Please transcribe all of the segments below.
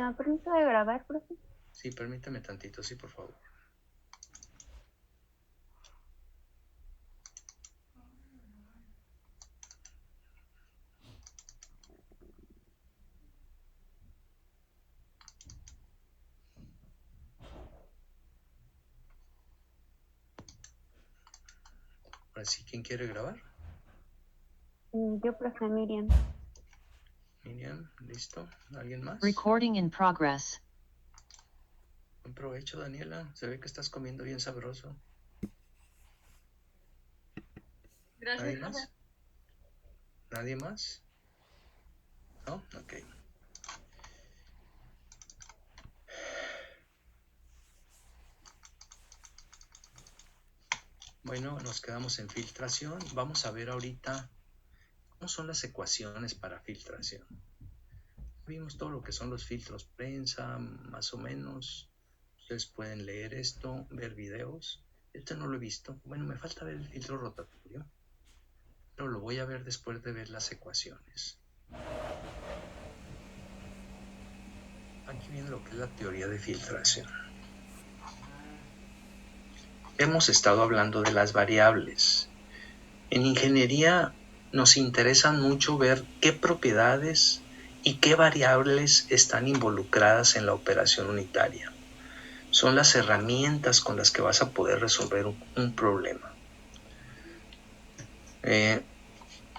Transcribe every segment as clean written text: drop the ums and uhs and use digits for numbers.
da permiso de grabar, profe? Sí, permítame tantito, sí, por favor. Ahora sí, ¿quién quiere grabar? Yo, profe Miriam. Miriam, ¿listo? ¿Alguien más? Recording in progress. Buen provecho, Daniela. Se ve que estás comiendo bien sabroso. Gracias. ¿Nadie más? ¿Nadie más? ¿No? Ok. Bueno, nos quedamos en filtración. Vamos a ver ahorita cómo son las ecuaciones para filtración. Vimos todo lo que son los filtros prensa, más o menos. Ustedes pueden leer esto, ver videos. Este no lo he visto. Bueno, me falta ver el filtro rotatorio, pero lo voy a ver después de ver las ecuaciones. Aquí viene lo que es la teoría de filtración. Hemos estado hablando de las variables. En ingeniería nos interesa mucho ver qué propiedades y qué variables están involucradas en la operación unitaria. Son las herramientas con las que vas a poder resolver un problema.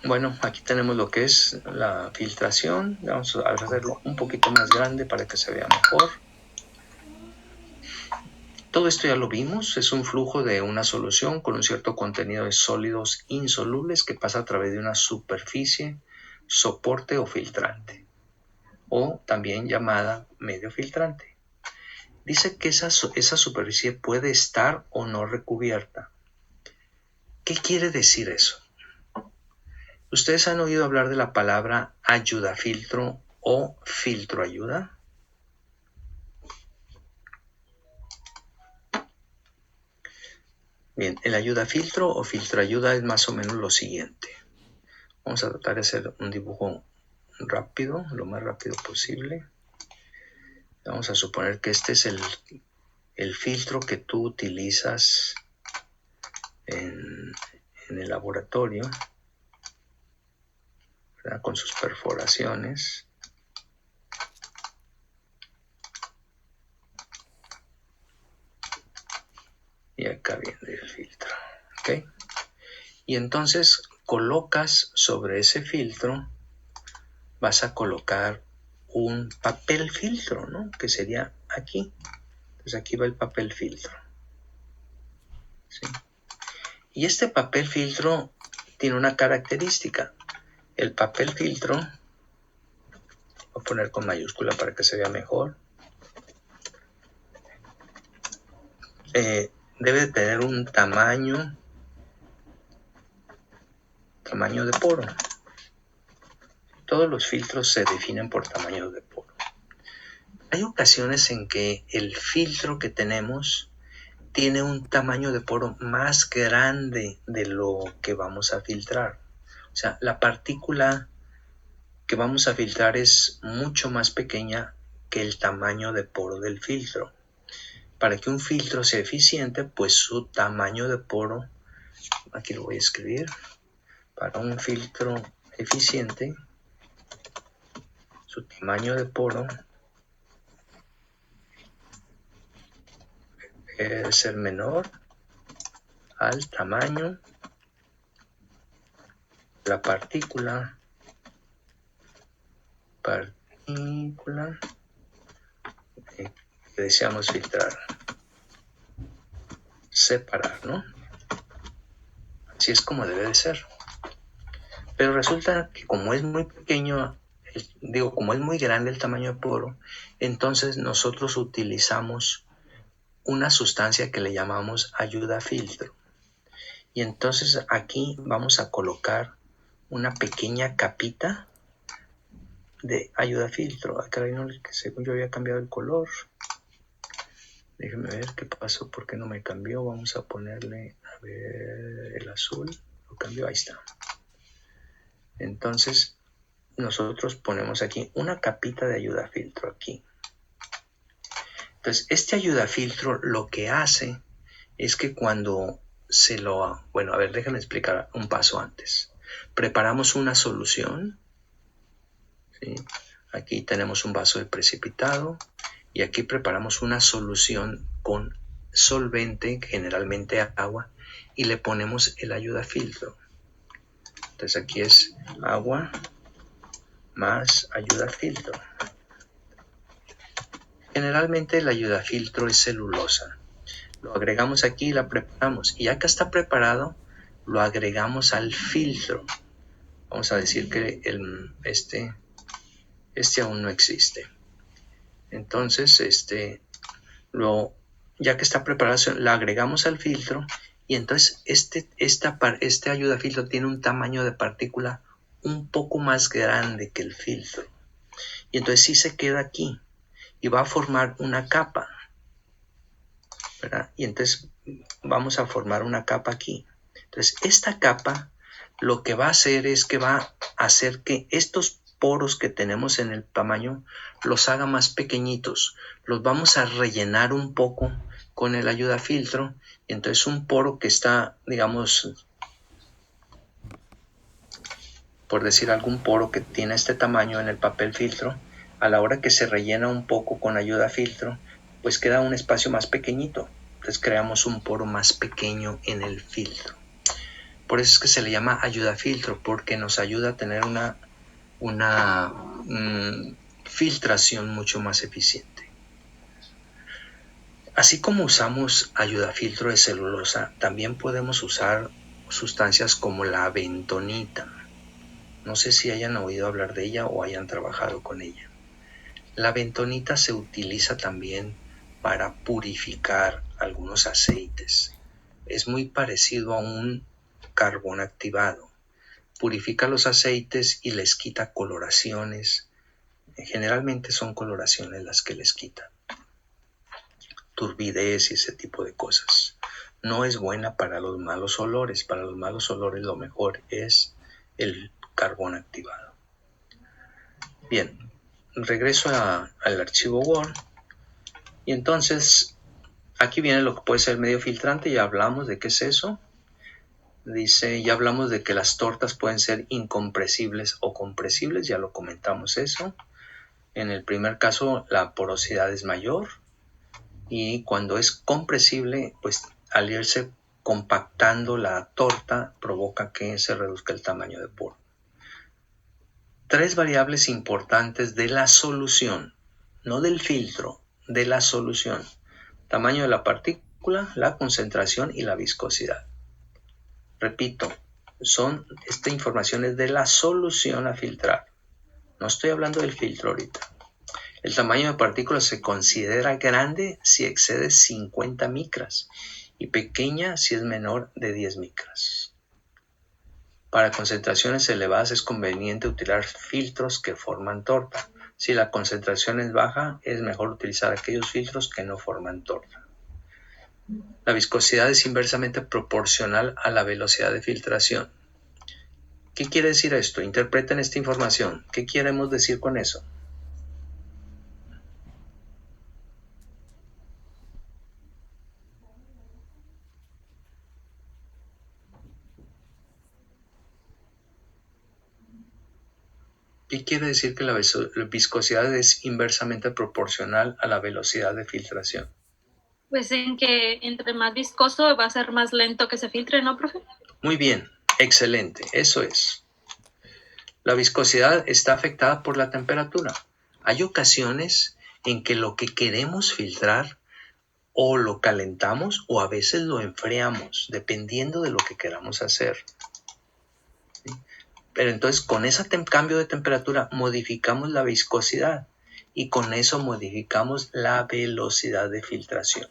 Bueno, aquí tenemos lo que es la filtración. Vamos a hacerlo un poquito más grande para que se vea mejor. Todo esto ya lo vimos, es un flujo de una solución con un cierto contenido de sólidos insolubles que pasa a través de una superficie, soporte o filtrante, o también llamada medio filtrante. Dice que esa superficie puede estar o no recubierta. ¿Qué quiere decir eso? ¿Ustedes han oído hablar de la palabra ayudafiltro o filtroayuda? Bien, el ayudafiltro o filtroayuda es más o menos lo siguiente. Vamos a tratar de hacer un dibujo rápido, lo más rápido posible. Vamos a suponer que este es el filtro que tú utilizas en el laboratorio, ¿verdad? Con sus perforaciones. Y acá viene el filtro, ¿ok? Y entonces colocas sobre ese filtro, vas a colocar un papel filtro, ¿no? Que sería aquí. Entonces aquí va el papel filtro, ¿sí? Y este papel filtro tiene una característica. El papel filtro, voy a poner con mayúscula para que se vea mejor, debe tener un tamaño de poro. Todos los filtros se definen por tamaño de poro. Hay ocasiones en que el filtro que tenemos tiene un tamaño de poro más grande de lo que vamos a filtrar. O sea, la partícula que vamos a filtrar es mucho más pequeña que el tamaño de poro del filtro. Para que un filtro sea eficiente, pues su tamaño de poro, aquí lo voy a escribir, para un filtro eficiente, su tamaño de poro debe ser menor al tamaño de la partícula que deseamos filtrar, separar, ¿no? Así es como debe de ser. Pero resulta que como es muy pequeño, como es muy grande el tamaño de poro, entonces nosotros utilizamos una sustancia que le llamamos ayudafiltro. Y entonces aquí vamos a colocar una pequeña capita de ayudafiltro. Acá hay uno que según yo había cambiado el color. Déjenme ver qué pasó, por qué no me cambió. Vamos a ponerle, a ver, el azul. Lo cambió, ahí está. Entonces nosotros ponemos aquí una capita de ayudafiltro aquí. Entonces, este ayudafiltro lo que hace es que cuando bueno, a ver, déjenme explicar un paso antes. Preparamos una solución, ¿sí? Aquí tenemos un vaso de precipitado y aquí preparamos una solución con solvente, generalmente agua, y le ponemos el ayudafiltro. Entonces aquí es agua más ayudafiltro. Generalmente el ayudafiltro es celulosa. Lo agregamos aquí y la preparamos. Y ya que está preparado, lo agregamos al filtro. Vamos a decir que este aún no existe. Entonces, ya que está preparado, lo agregamos al filtro y entonces este ayudafiltro tiene un tamaño de partícula un poco más grande que el filtro. Y entonces sí se queda aquí y va a formar una capa, ¿verdad? Y entonces vamos a formar una capa aquí. Entonces esta capa lo que va a hacer es que va a hacer que estos poros que tenemos en el tamaño los haga más pequeñitos. Los vamos a rellenar un poco con el ayudafiltro. Y entonces un poro que está, digamos, por decir algún poro que tiene este tamaño en el papel filtro, a la hora que se rellena un poco con ayudafiltro, pues queda un espacio más pequeñito. Entonces creamos un poro más pequeño en el filtro. Por eso es que se le llama ayudafiltro, porque nos ayuda a tener una filtración mucho más eficiente. Así como usamos ayudafiltro de celulosa, también podemos usar sustancias como la bentonita. No sé si hayan oído hablar de ella o hayan trabajado con ella. La bentonita se utiliza también para purificar algunos aceites. Es muy parecido a un carbón activado. Purifica los aceites y les quita coloraciones. Generalmente son coloraciones las que les quita. Turbidez y ese tipo de cosas. No es buena para los malos olores. Para los malos olores lo mejor es el carbón activado. Bien, regreso al archivo Word. Y entonces, aquí viene lo que puede ser medio filtrante. Ya hablamos de qué es eso. Dice, ya hablamos de que las tortas pueden ser incompresibles o compresibles. Ya lo comentamos eso. En el primer caso, la porosidad es mayor. Y cuando es compresible, pues al irse compactando la torta, provoca que se reduzca el tamaño de poro. Tres variables importantes de la solución, no del filtro, de la solución: tamaño de la partícula, la concentración y la viscosidad. Repito, esta información es de la solución a filtrar. No estoy hablando del filtro ahorita. El tamaño de partícula se considera grande si excede 50 micras y pequeña si es menor de 10 micras. Para concentraciones elevadas es conveniente utilizar filtros que forman torta. Si la concentración es baja, es mejor utilizar aquellos filtros que no forman torta. La viscosidad es inversamente proporcional a la velocidad de filtración. ¿Qué quiere decir esto? Interpreten esta información. ¿Qué queremos decir con eso? ¿Qué quiere decir que la viscosidad es inversamente proporcional a la velocidad de filtración? Pues en que entre más viscoso va a ser más lento que se filtre, ¿no, profe? Muy bien, excelente, eso es. La viscosidad está afectada por la temperatura. Hay ocasiones en que lo que queremos filtrar o lo calentamos o a veces lo enfriamos, dependiendo de lo que queramos hacer. ¿Sí? Pero entonces con ese cambio de temperatura modificamos la viscosidad y con eso modificamos la velocidad de filtración.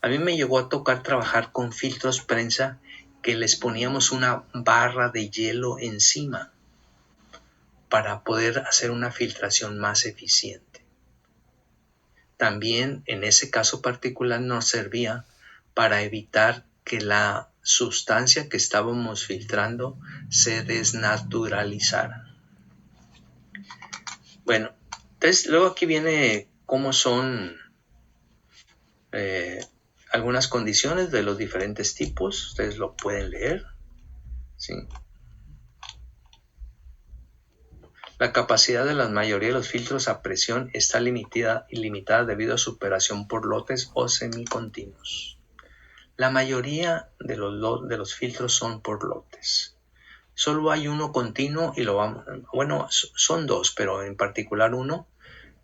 A mí me llegó a tocar trabajar con filtros prensa que les poníamos una barra de hielo encima para poder hacer una filtración más eficiente. También en ese caso particular nos servía para evitar que la sustancia que estábamos filtrando se desnaturalizara. Bueno, entonces luego aquí viene cómo son algunas condiciones de los diferentes tipos. Ustedes lo pueden leer. ¿Sí? La capacidad de la mayoría de los filtros a presión está limitada debido a su operación por lotes o semicontinuos. La mayoría de los filtros son por lotes. Solo hay uno continuo y son dos, pero en particular uno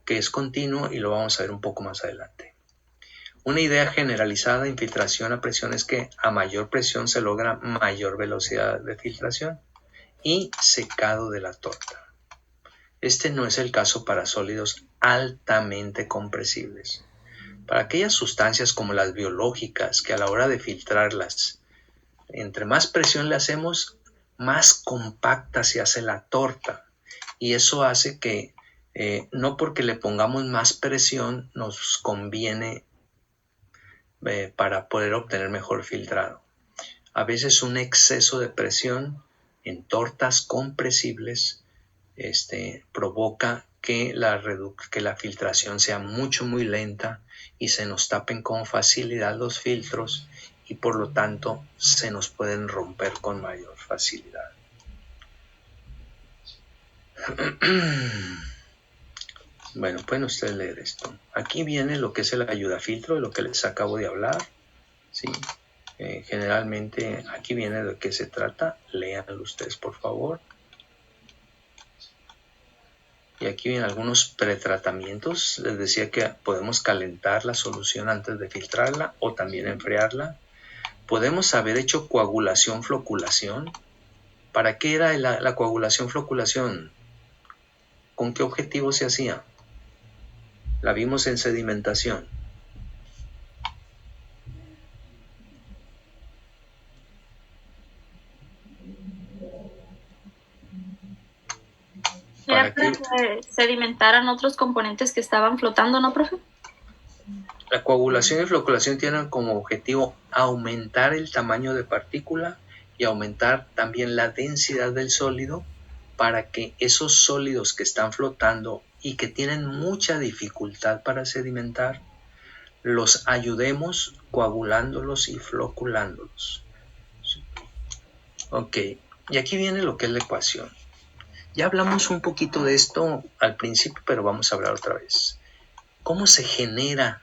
que es continuo y lo vamos a ver un poco más adelante. Una idea generalizada de infiltración a presión es que a mayor presión se logra mayor velocidad de filtración y secado de la torta. Este no es el caso para sólidos altamente compresibles. Para aquellas sustancias como las biológicas, que a la hora de filtrarlas, entre más presión le hacemos, más compacta se hace la torta. Y eso hace que no porque le pongamos más presión nos conviene para poder obtener mejor filtrado. A veces un exceso de presión en tortas compresibles provoca que la filtración sea muy lenta y se nos tapen con facilidad los filtros y por lo tanto se nos pueden romper con mayor facilidad. Bueno, pueden ustedes leer esto. Aquí viene lo que es el ayudafiltro, de lo que les acabo de hablar. ¿Sí? Generalmente aquí viene de qué se trata. Léanlo ustedes, por favor. Y aquí vienen algunos pretratamientos. Les decía que podemos calentar la solución antes de filtrarla o también enfriarla. Podemos haber hecho coagulación, floculación. ¿Para qué era la coagulación, floculación? ¿Con qué objetivo se hacía? La vimos en sedimentación. Era para que sedimentaran otros componentes que estaban flotando, ¿no, profe? La coagulación y floculación tienen como objetivo aumentar el tamaño de partícula y aumentar también la densidad del sólido para que esos sólidos que están flotando y que tienen mucha dificultad para sedimentar, los ayudemos coagulándolos y floculándolos. Ok, y aquí viene lo que es la ecuación. Ya hablamos un poquito de esto al principio, pero vamos a hablar otra vez. ¿Cómo se genera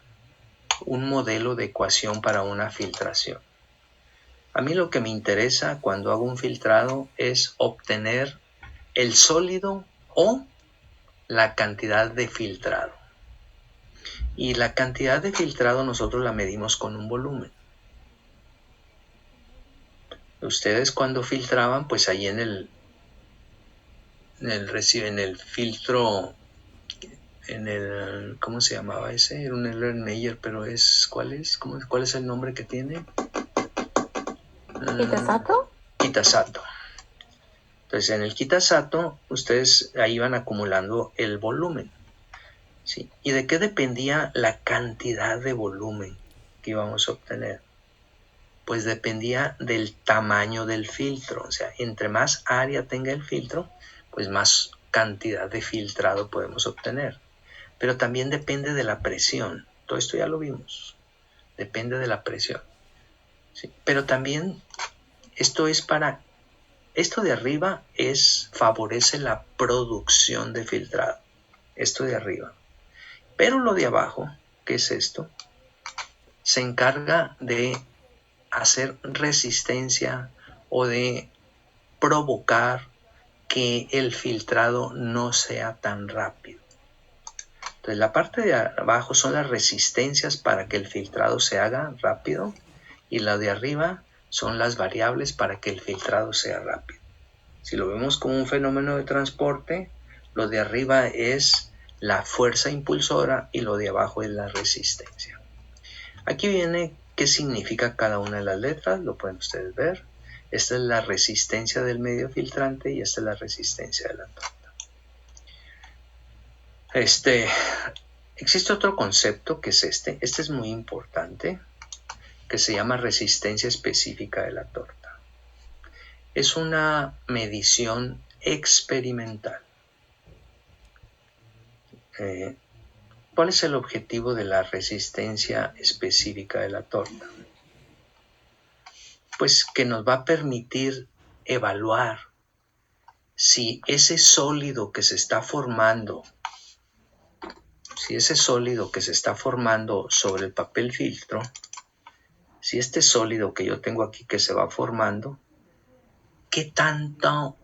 un modelo de ecuación para una filtración? A mí lo que me interesa cuando hago un filtrado es obtener el sólido o la cantidad de filtrado. Y la cantidad de filtrado nosotros la medimos con un volumen. Ustedes cuando filtraban, pues ahí en el filtro, ¿cómo se llamaba ese? Era un Erlenmeyer, pero ¿cuál es el nombre que tiene? ¿Kitasato? Kitasato. Entonces en el Kitasato ustedes ahí iban acumulando el volumen. ¿Sí? ¿Y de qué dependía la cantidad de volumen que íbamos a obtener? Pues dependía del tamaño del filtro. O sea, entre más área tenga el filtro, pues más cantidad de filtrado podemos obtener. Pero también depende de la presión. Todo esto ya lo vimos. Depende de la presión. ¿Sí? Pero también esto de arriba favorece la producción de filtrado. Esto de arriba. Pero lo de abajo, ¿qué es esto? Se encarga de hacer resistencia o de provocar que el filtrado no sea tan rápido. Entonces la parte de abajo son las resistencias para que el filtrado se haga rápido y la de arriba son las variables para que el filtrado sea rápido. Si lo vemos como un fenómeno de transporte, lo de arriba es la fuerza impulsora y lo de abajo es la resistencia. Aquí viene qué significa cada una de las letras, lo pueden ustedes ver. Esta es la resistencia del medio filtrante y esta es la resistencia de la torta. Existe otro concepto que es este es muy importante, que se llama resistencia específica de la torta. Es una medición experimental. ¿Cuál es el objetivo de la resistencia específica de la torta? Pues que nos va a permitir evaluar si ese sólido que se está formando, sobre el papel filtro, si este sólido que yo tengo aquí que se va formando, ¿qué tanto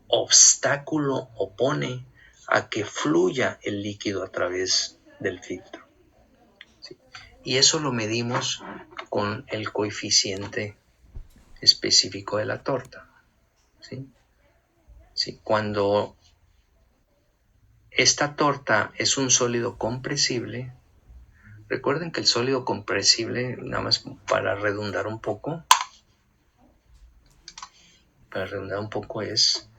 obstáculo opone a que fluya el líquido a través del filtro? ¿Sí? Y eso lo medimos con el coeficiente específico de la torta. ¿Sí? ¿Sí? Cuando esta torta es un sólido compresible, recuerden que el sólido compresible, nada más para redundar un poco, es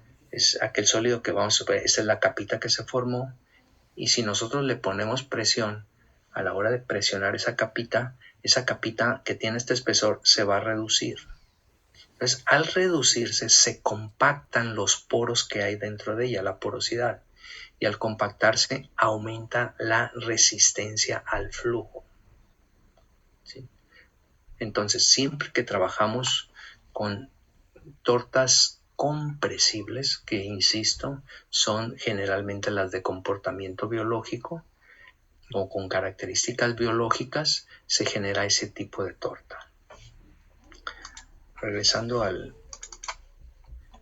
aquel sólido que vamos a ver, esta es la capita que se formó, y si nosotros le ponemos presión, a la hora de presionar esa capita que tiene este espesor se va a reducir. Entonces, al reducirse, se compactan los poros que hay dentro de ella, la porosidad. Y al compactarse, aumenta la resistencia al flujo. ¿Sí? Entonces, siempre que trabajamos con tortas compresibles, que insisto, son generalmente las de comportamiento biológico o con características biológicas, se genera ese tipo de torta. Regresando al...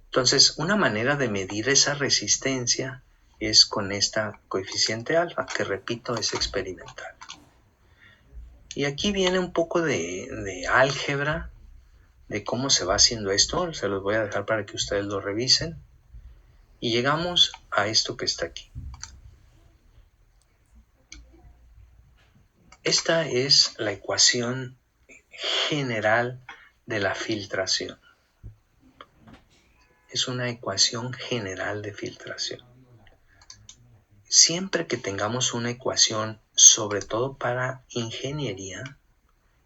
Entonces, una manera de medir esa resistencia es con esta coeficiente alfa, que repito, es experimental. Y aquí viene un poco de álgebra, de cómo se va haciendo esto. Se los voy a dejar para que ustedes lo revisen. Y llegamos a esto que está aquí. Esta es la ecuación general de la filtración. Es una ecuación general de filtración. Siempre que tengamos una ecuación, sobre todo para ingeniería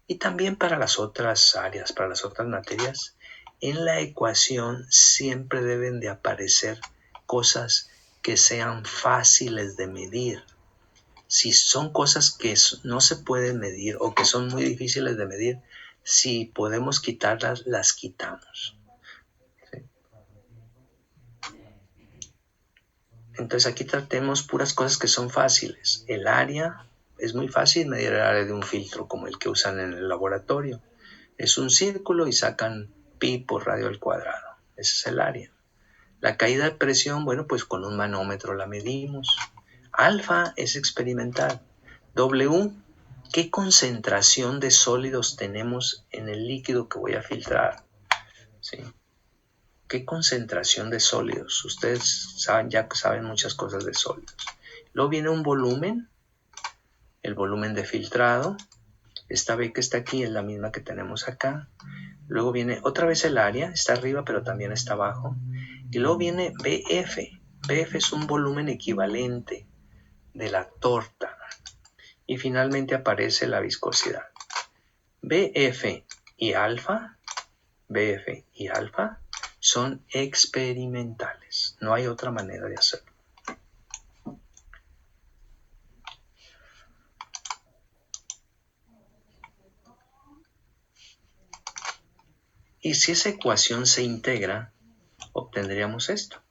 y también para las otras áreas, para las otras materias, en la ecuación siempre deben de aparecer cosas que sean fáciles de medir. Si son cosas que no se pueden medir o que son muy difíciles de medir, si podemos quitarlas, las quitamos. ¿Sí? Entonces aquí tratemos puras cosas que son fáciles. El área, es muy fácil medir el área de un filtro como el que usan en el laboratorio. Es un círculo y sacan pi por radio al cuadrado. Ese es el área. La caída de presión, bueno, pues con un manómetro la medimos. Alfa es experimental. W, ¿qué concentración de sólidos tenemos en el líquido que voy a filtrar? ¿Sí? ¿Qué concentración de sólidos? Ustedes ya saben muchas cosas de sólidos. Luego viene un volumen, el volumen de filtrado. Esta B que está aquí es la misma que tenemos acá. Luego viene otra vez el área, está arriba pero también está abajo. Y luego viene BF. BF es un volumen equivalente de la torta. Y finalmente aparece la viscosidad. BF y alfa son experimentales. No hay otra manera de hacerlo. Y si esa ecuación se integra, obtendríamos esto.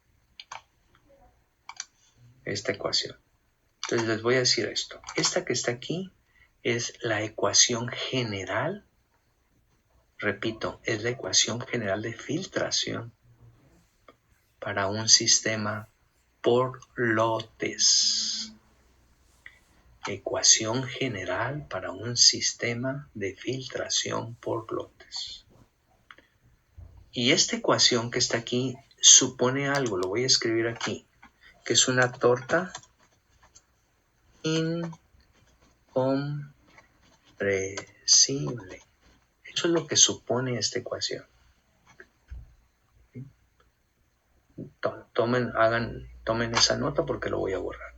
Esta ecuación. Entonces les voy a decir esto. Esta que está aquí es la ecuación general. Repito, es la ecuación general de filtración para un sistema por lotes. Ecuación general para un sistema de filtración por lotes. Y esta ecuación que está aquí supone algo, lo voy a escribir aquí, que es una torta incompresible. Eso es lo que supone esta ecuación. Tomen esa nota porque lo voy a borrar.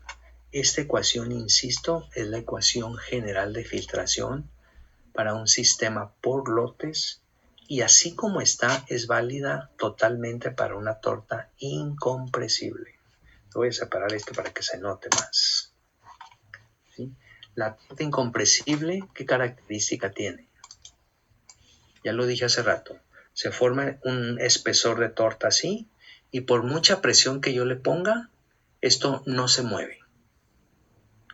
Esta ecuación, insisto, es la ecuación general de filtración para un sistema por lotes y así como está, es válida totalmente para una torta incompresible. Voy a separar esto para que se note más. ¿sí? La torta incompresible, ¿qué característica tiene? Ya lo dije hace rato. Se forma un espesor de torta así y por mucha presión que yo le ponga, esto no se mueve.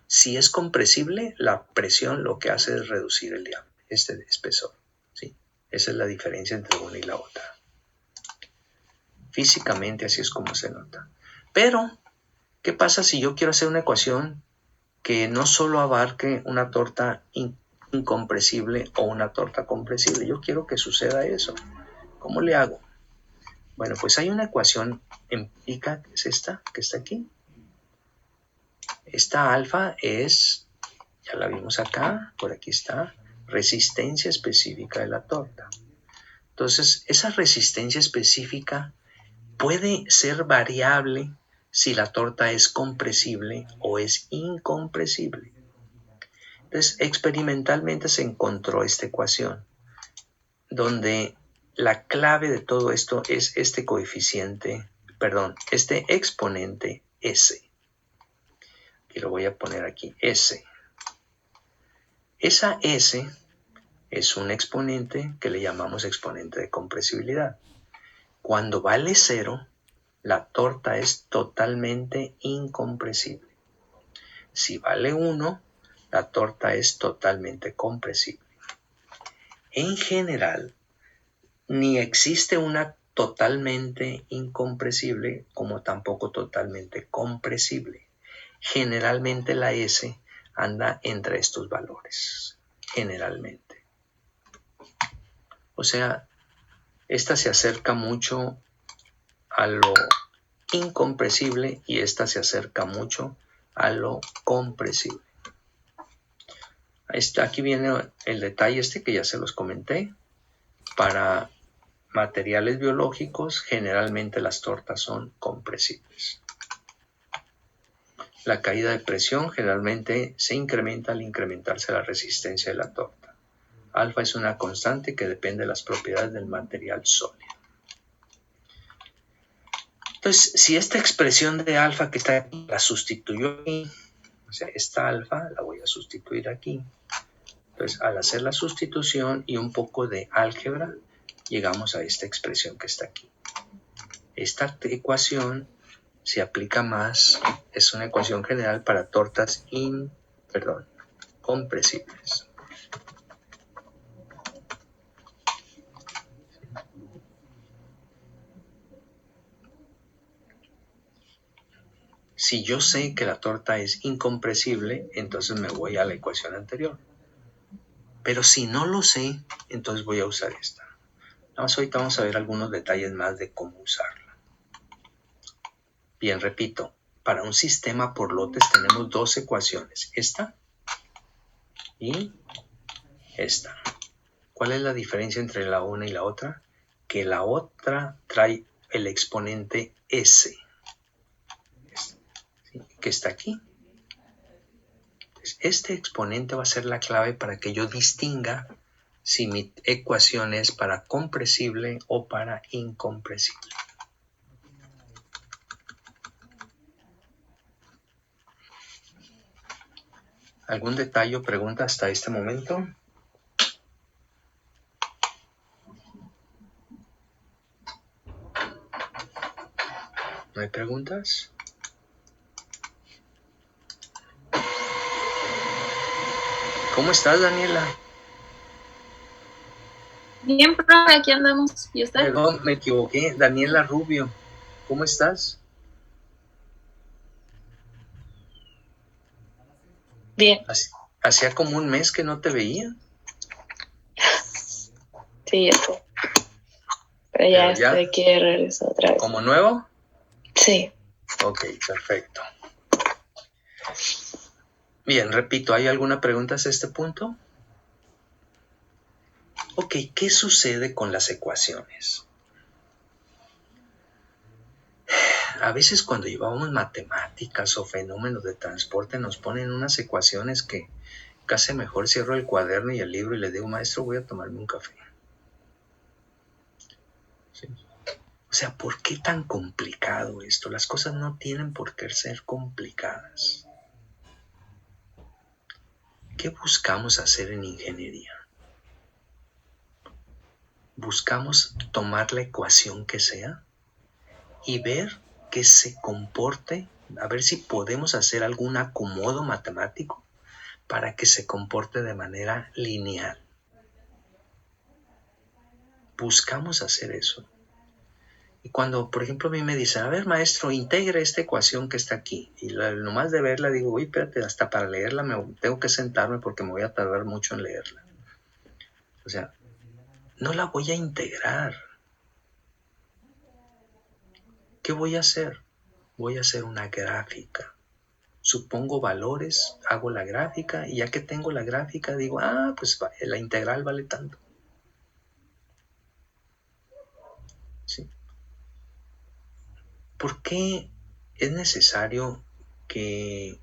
Si es compresible, la presión lo que hace es reducir el diámetro, este espesor, ¿sí? Esa es la diferencia entre una y la otra. Físicamente así es como se nota. Pero, ¿qué pasa si yo quiero hacer una ecuación que no solo abarque una torta incompresible o una torta compresible? Yo quiero que suceda eso. ¿Cómo le hago? Bueno, pues hay una ecuación empírica, que es esta, que está aquí. Esta alfa es, ya la vimos acá, por aquí está, resistencia específica de la torta. Entonces, esa resistencia específica puede ser variable si la torta es compresible o es incompresible. Entonces, experimentalmente se encontró esta ecuación, donde la clave de todo esto es este coeficiente, este exponente S. Y lo voy a poner aquí, S. Esa S es un exponente que le llamamos exponente de compresibilidad. Cuando vale 0, la torta es totalmente incompresible. Si vale 1, la torta es totalmente compresible. En general, ni existe una totalmente incompresible como tampoco totalmente compresible. Generalmente la S anda entre estos valores. Generalmente. O sea, esta se acerca mucho a lo incompresible y esta se acerca mucho a lo compresible. Aquí viene el detalle que ya se los comenté. Para materiales biológicos, generalmente las tortas son compresibles. La caída de presión generalmente se incrementa al incrementarse la resistencia de la torta. Alfa es una constante que depende de las propiedades del material sólido. Entonces, si esta expresión de alfa que está aquí la sustituyo aquí, o sea, esta alfa la voy a sustituir aquí. Entonces, al hacer la sustitución y un poco de álgebra, llegamos a esta expresión que está aquí. Esta ecuación se aplica más, es una ecuación general para tortas compresibles. Si yo sé que la torta es incompresible, entonces me voy a la ecuación anterior. Pero si no lo sé, entonces voy a usar esta. Nada más ahorita vamos a ver algunos detalles más de cómo usarla. Bien, repito, para un sistema por lotes tenemos dos ecuaciones, esta y esta. ¿Cuál es la diferencia entre la una y la otra? Que la otra trae el exponente S, ¿sí? Que está aquí. Este exponente va a ser la clave para que yo distinga si mi ecuación es para compresible o para incompresible. ¿Algún detalle o pregunta hasta este momento? ¿No hay preguntas? ¿Cómo estás, Daniela? Bien, profe, aquí andamos. ¿Y usted? Perdón, me equivoqué. Daniela Rubio. ¿Cómo estás? Bien. Hacía como un mes que no te veía. Sí, ya sé. Pero ya estoy aquí de regreso otra vez. ¿Como nuevo? Sí. Ok, perfecto. Bien, repito, ¿hay alguna pregunta hasta este punto? Ok, ¿qué sucede con las ecuaciones? A veces cuando llevábamos matemáticas o fenómenos de transporte nos ponen unas ecuaciones que casi mejor cierro el cuaderno y el libro y le digo, maestro, voy a tomarme un café. ¿Sí? O sea, ¿por qué tan complicado esto? Las cosas no tienen por qué ser complicadas. ¿Qué buscamos hacer en ingeniería? Buscamos tomar la ecuación que sea y ver que se comporte, a ver si podemos hacer algún acomodo matemático para que se comporte de manera lineal. Buscamos hacer eso. Y cuando, por ejemplo, a mí me dicen, a ver, maestro, integre esta ecuación que está aquí. Y nomás de verla digo, uy, espérate, hasta para leerla tengo que sentarme porque me voy a tardar mucho en leerla. O sea, no la voy a integrar. ¿Qué voy a hacer? Voy a hacer una gráfica. Supongo valores, hago la gráfica y ya que tengo la gráfica digo, pues la integral vale tanto. ¿Sí? ¿Por qué es necesario que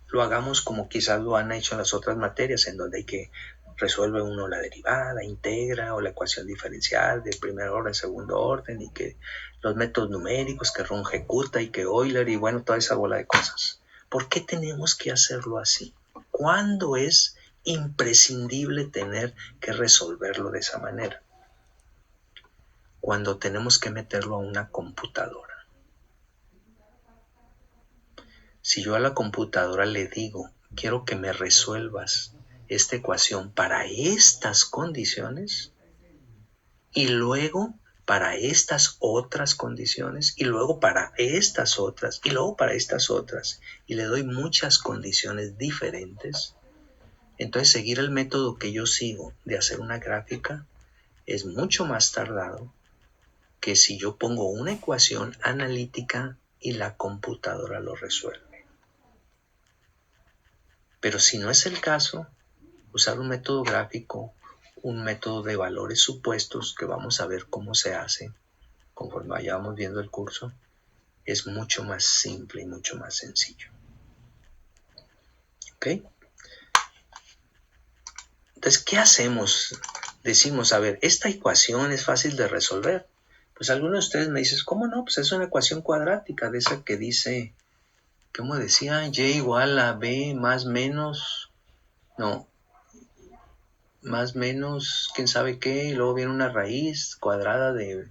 lo hagamos como quizás lo han hecho en las otras materias, en donde hay que resuelve uno la derivada, integra o la ecuación diferencial de primer orden, segundo orden, y que los métodos numéricos, que Ron ejecuta y que Euler y bueno, toda esa bola de cosas? ¿Por qué tenemos que hacerlo así? ¿Cuándo es imprescindible tener que resolverlo de esa manera? Cuando tenemos que meterlo a una computadora. Si yo a la computadora le digo, quiero que me resuelvas esta ecuación para estas condiciones y luego para estas otras condiciones y luego para estas otras y luego para estas otras y le doy muchas condiciones diferentes, entonces seguir el método que yo sigo de hacer una gráfica es mucho más tardado que si yo pongo una ecuación analítica y la computadora lo resuelve. Pero si no es el caso, usar un método gráfico, un método de valores supuestos, que vamos a ver cómo se hace conforme vayamos viendo el curso, es mucho más simple y mucho más sencillo. ¿Ok? Entonces, ¿qué hacemos? Decimos, a ver, esta ecuación es fácil de resolver. Pues algunos de ustedes me dicen, ¿cómo no? Pues es una ecuación cuadrática de esa que dice, ¿cómo decía? Y igual a b más menos, no, más menos, quién sabe qué, y luego viene una raíz cuadrada de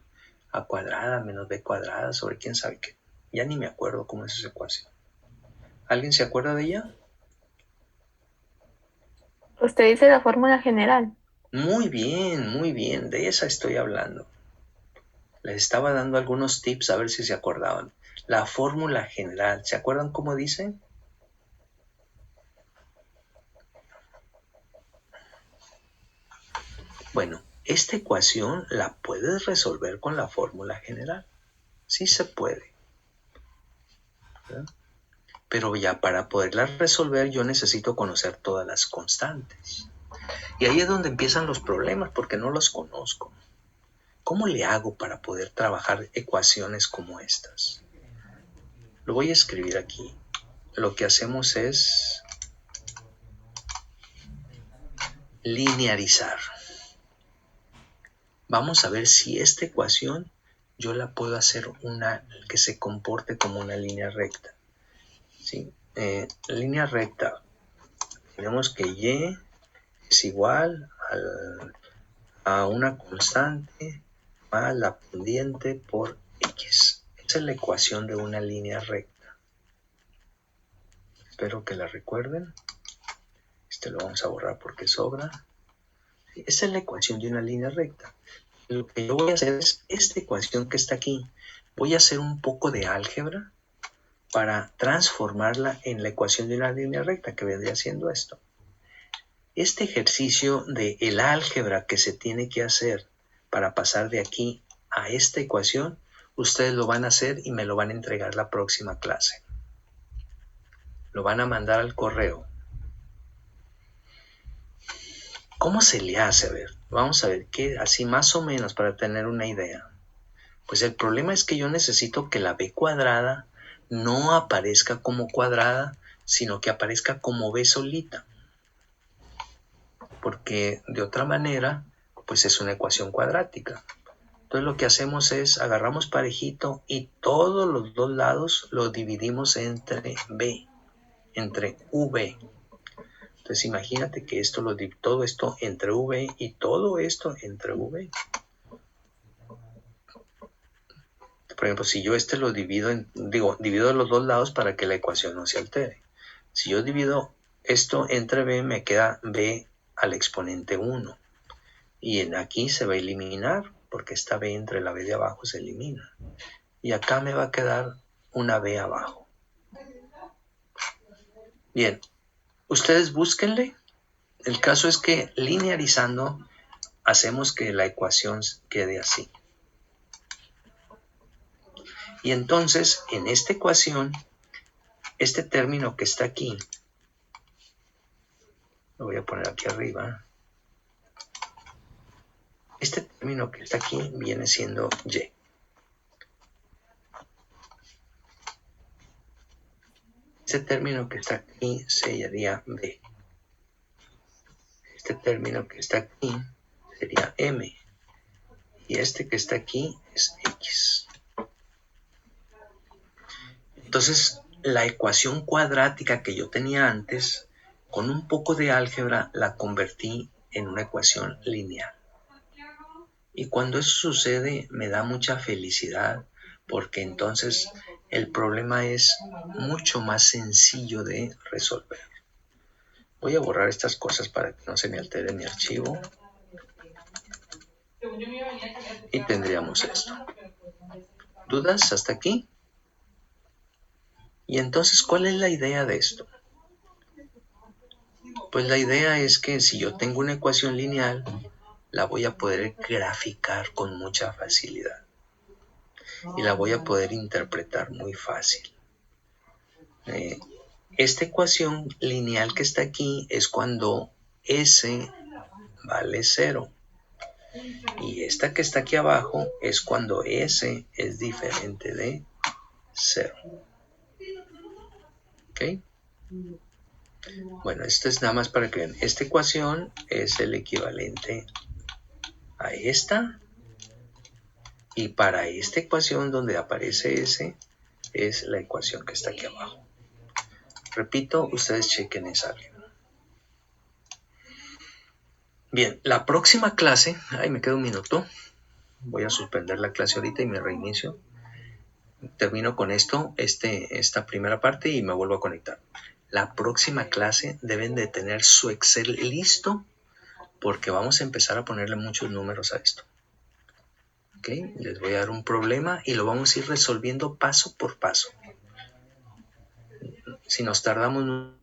a cuadrada menos b cuadrada sobre quién sabe qué. Ya ni me acuerdo cómo es esa ecuación. ¿Alguien se acuerda de ella? Usted dice la fórmula general. Muy bien, de esa estoy hablando. Les estaba dando algunos tips a ver si se acordaban. La fórmula general, ¿se acuerdan cómo dice? Bueno, esta ecuación la puedes resolver con la fórmula general. Sí se puede. ¿Verdad? Pero ya para poderla resolver yo necesito conocer todas las constantes. Y ahí es donde empiezan los problemas porque no los conozco. ¿Cómo le hago para poder trabajar ecuaciones como estas? Lo voy a escribir aquí. Lo que hacemos es linearizar. Vamos a ver si esta ecuación yo la puedo hacer una que se comporte como una línea recta. ¿Sí? Línea recta. Tenemos que y es igual a una constante más la pendiente por x. Esa es la ecuación de una línea recta. Espero que la recuerden. Lo vamos a borrar porque sobra. Esa es la ecuación de una línea recta. Lo que yo voy a hacer es esta ecuación que está aquí. Voy a hacer un poco de álgebra para transformarla en la ecuación de una línea recta, que vendría siendo esto. Este ejercicio de el álgebra que se tiene que hacer para pasar de aquí a esta ecuación, ustedes lo van a hacer y me lo van a entregar la próxima clase. Lo van a mandar al correo. ¿Cómo se le hace? A ver, vamos a ver qué, así más o menos para tener una idea. Pues el problema es que yo necesito que la b cuadrada no aparezca como cuadrada, sino que aparezca como b solita. Porque de otra manera, pues es una ecuación cuadrática. Entonces lo que hacemos es, agarramos parejito y todos los dos lados los dividimos entre b, entre v. Entonces Entonces imagínate que todo esto entre v y todo esto entre v. Por ejemplo, si yo lo divido divido los dos lados para que la ecuación no se altere. Si yo divido esto entre b, me queda b al exponente 1. Y aquí se va a eliminar, porque esta b entre la b de abajo se elimina. Y acá me va a quedar una b abajo. Bien, ustedes búsquenle. El caso es que linearizando hacemos que la ecuación quede así. Y entonces, en esta ecuación, este término que está aquí, lo voy a poner aquí arriba, este término que está aquí viene siendo y. Este término que está aquí sería b. Este término que está aquí sería m. Y este que está aquí es x. Entonces, la ecuación cuadrática que yo tenía antes, con un poco de álgebra, la convertí en una ecuación lineal. Y cuando eso sucede, me da mucha felicidad, porque entonces el problema es mucho más sencillo de resolver. Voy a borrar estas cosas para que no se me altere mi archivo. Y tendríamos esto. ¿Dudas hasta aquí? Y entonces, ¿cuál es la idea de esto? Pues la idea es que si yo tengo una ecuación lineal, la voy a poder graficar con mucha facilidad. Y la voy a poder interpretar muy fácil. Esta ecuación lineal que está aquí es cuando S vale 0. Y esta que está aquí abajo es cuando S es diferente de 0. ¿Ok? Bueno, esto es nada más para que vean. Esta ecuación es el equivalente a esta. Y para esta ecuación donde aparece S es la ecuación que está aquí abajo. Repito, ustedes chequen esa bien. Bien, la próxima clase, me queda un minuto. Voy a suspender la clase ahorita y me reinicio. Termino con esto, esta primera parte y me vuelvo a conectar. La próxima clase deben de tener su Excel listo porque vamos a empezar a ponerle muchos números a esto. ¿Ok? Les voy a dar un problema y lo vamos a ir resolviendo paso por paso. Si nos tardamos...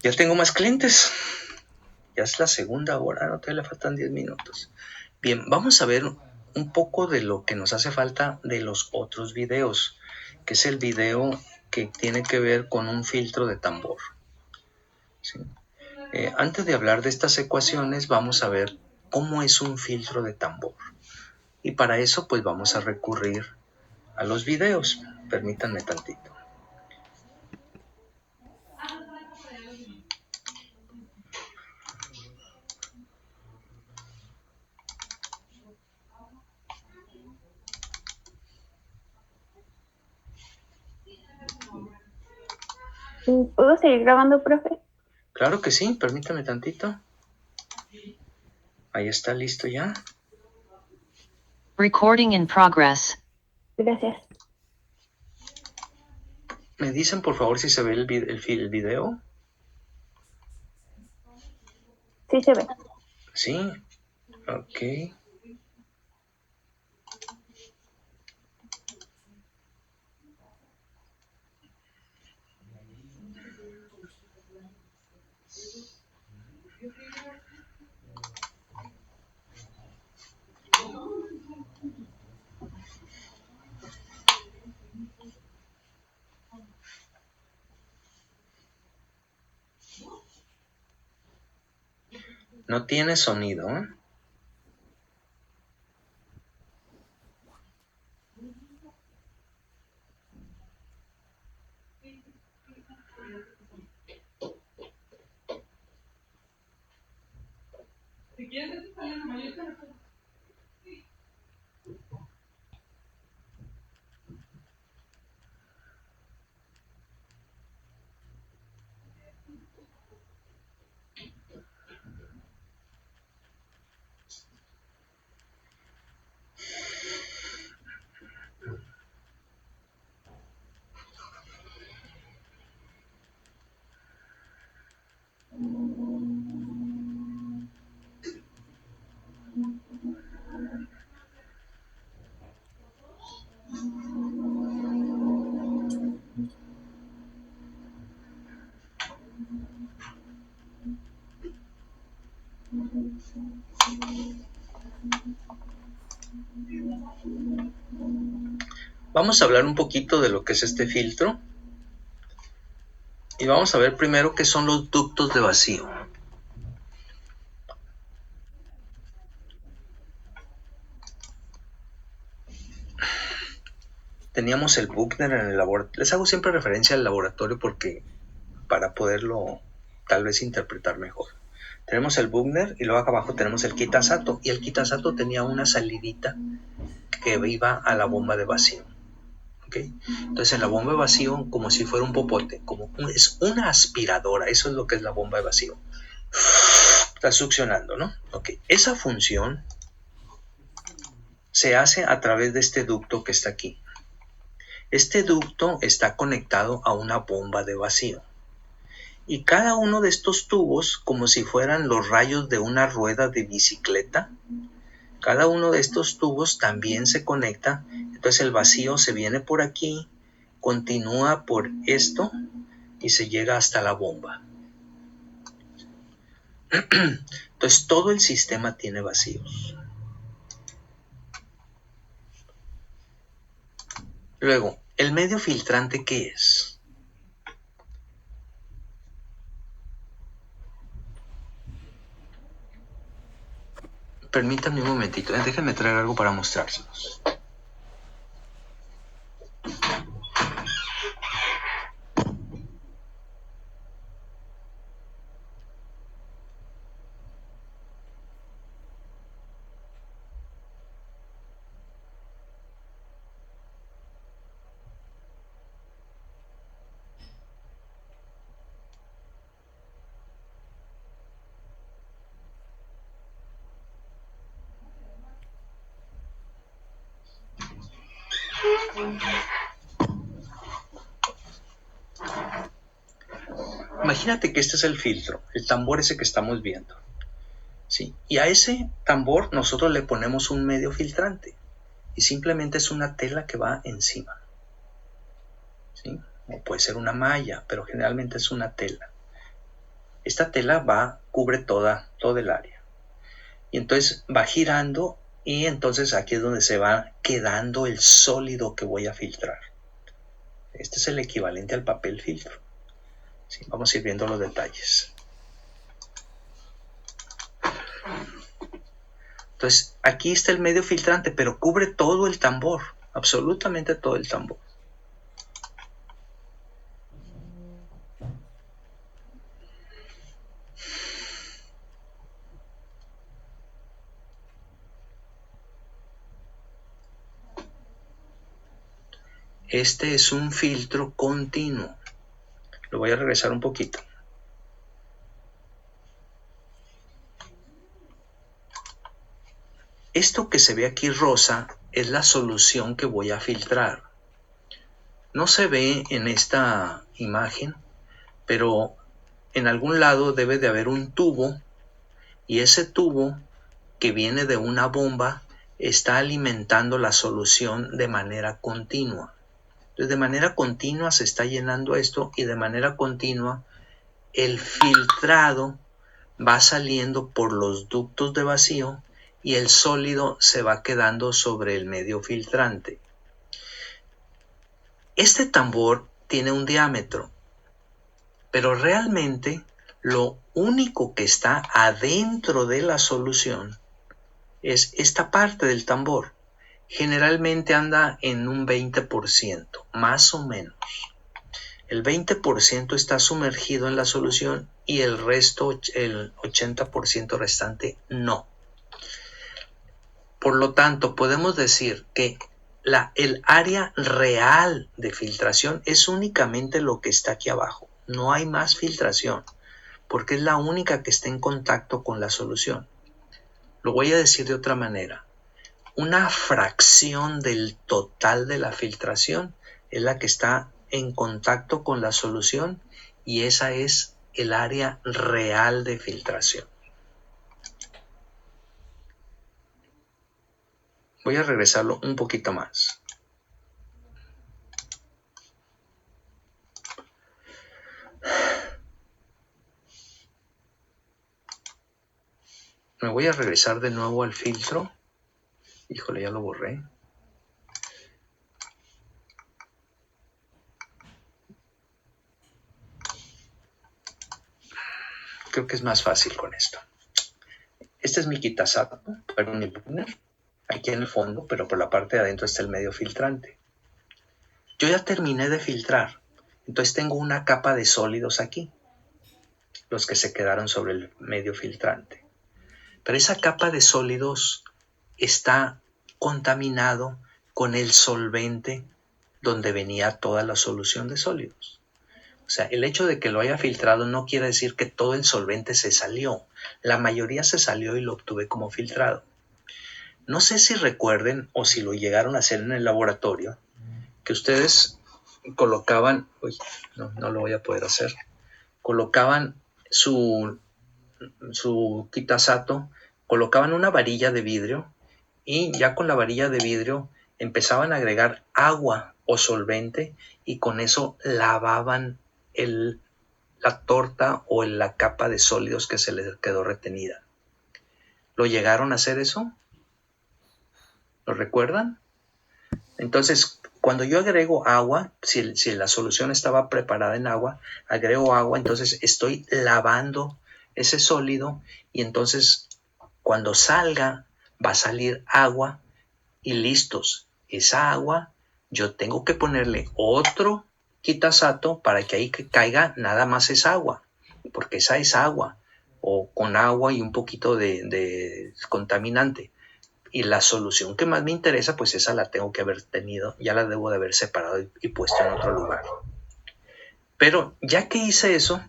Ya tengo más clientes. Ya es la segunda hora, no te le faltan 10 minutos. Bien, vamos a ver un poco de lo que nos hace falta de los otros videos, que es el video que tiene que ver con un filtro de tambor. ¿Sí? Antes de hablar de estas ecuaciones, vamos a ver cómo es un filtro de tambor. Y para eso, pues vamos a recurrir a los videos. Permítanme tantito. ¿Puedo seguir grabando, profe? Claro que sí, permítame tantito. Ahí está listo ya. Recording in progress. Gracias. ¿Me dicen por favor si se ve el video? Sí se ve. Sí, ok. No tiene sonido, ¿eh? Vamos a hablar un poquito de lo que es este filtro. Y vamos a ver primero qué son los ductos de vacío. Teníamos el Buchner en el laboratorio. Les hago siempre referencia al laboratorio porque para poderlo tal vez interpretar mejor. Tenemos el Buchner y luego acá abajo tenemos el Kitasato. Y el Kitasato tenía una salidita que iba a la bomba de vacío. ¿Okay? Entonces en la bomba de vacío, como si fuera un popote, es una aspiradora. Eso es lo que es la bomba de vacío. Está succionando, ¿no? Okay. Esa función se hace a través de este ducto que está aquí. Este ducto está conectado a una bomba de vacío. Y cada uno de estos tubos, como si fueran los rayos de una rueda de bicicleta, cada uno de estos tubos también se conecta. Entonces el vacío se viene por aquí, continúa por esto y se llega hasta la bomba. Entonces todo el sistema tiene vacíos. Luego, ¿el medio filtrante qué es? Permítanme un momentito, déjenme traer algo para mostrárselos. Imagínate que este es el filtro, el tambor ese que estamos viendo. ¿Sí? Y a ese tambor nosotros le ponemos un medio filtrante y simplemente es una tela que va encima. ¿Sí? O puede ser una malla, pero generalmente es una tela. Esta tela cubre todo el área. Y entonces va girando y entonces aquí es donde se va quedando el sólido que voy a filtrar. Este es el equivalente al papel filtro. ¿Sí? Vamos a ir viendo los detalles. Entonces, aquí está el medio filtrante, pero cubre todo el tambor, absolutamente todo el tambor. Este es un filtro continuo. Lo voy a regresar un poquito. Esto que se ve aquí rosa es la solución que voy a filtrar. No se ve en esta imagen, pero en algún lado debe de haber un tubo y ese tubo que viene de una bomba está alimentando la solución de manera continua. Entonces, de manera continua se está llenando esto y de manera continua el filtrado va saliendo por los ductos de vacío y el sólido se va quedando sobre el medio filtrante. Este tambor tiene un diámetro, pero realmente lo único que está adentro de la solución es esta parte del tambor. Generalmente anda en un 20%, más o menos. El 20% está sumergido en la solución y el resto, el 80% restante, no. Por lo tanto, podemos decir que el área real de filtración es únicamente lo que está aquí abajo. No hay más filtración, porque es la única que está en contacto con la solución. Lo voy a decir de otra manera. Una fracción del total de la filtración es la que está en contacto con la solución y esa es el área real de filtración. Voy a regresarlo un poquito más. Me voy a regresar de nuevo al filtro. Híjole, ya lo borré. Creo que es más fácil con esto. Este es mi quitasato, perdón, mi burner, aquí en el fondo, pero por la parte de adentro está el medio filtrante. Yo ya terminé de filtrar, entonces tengo una capa de sólidos aquí, los que se quedaron sobre el medio filtrante. Pero esa capa de sólidos está contaminado con el solvente donde venía toda la solución de sólidos. O sea, el hecho de que lo haya filtrado no quiere decir que todo el solvente se salió. La mayoría se salió y lo obtuve como filtrado. No sé si recuerden o si lo llegaron a hacer en el laboratorio, que ustedes colocaban, no lo voy a poder hacer, colocaban su quitasato, colocaban una varilla de vidrio y ya con la varilla de vidrio empezaban a agregar agua o solvente y con eso lavaban la torta o la capa de sólidos que se le quedó retenida. ¿Lo llegaron a hacer eso? ¿Lo recuerdan? Entonces, cuando yo agrego agua, si la solución estaba preparada en agua, agrego agua, entonces estoy lavando ese sólido y entonces cuando salga va a salir agua y listos. Esa agua yo tengo que ponerle otro quitasato para que ahí caiga nada más esa agua, porque esa es agua, o con agua y un poquito de contaminante. Y la solución que más me interesa, pues esa la tengo que haber tenido, ya la debo de haber separado y puesto en otro lugar. Pero ya que hice eso,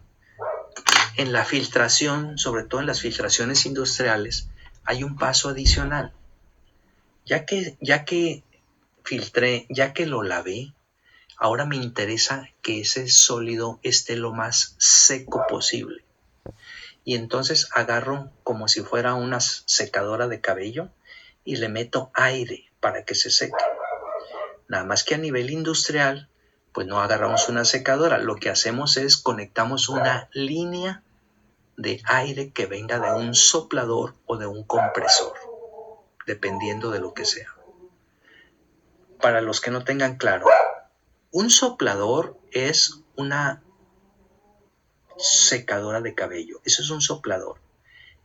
en la filtración, sobre todo en las filtraciones industriales, hay un paso adicional. Ya que filtré, ya que lo lavé, ahora me interesa que ese sólido esté lo más seco posible. Y entonces agarro como si fuera una secadora de cabello y le meto aire para que se seque. Nada más que a nivel industrial, pues no agarramos una secadora. Lo que hacemos es conectamos una línea de aire que venga de un soplador o de un compresor, dependiendo de lo que sea. Para los que no tengan claro, un soplador es una secadora de cabello. Eso es un soplador.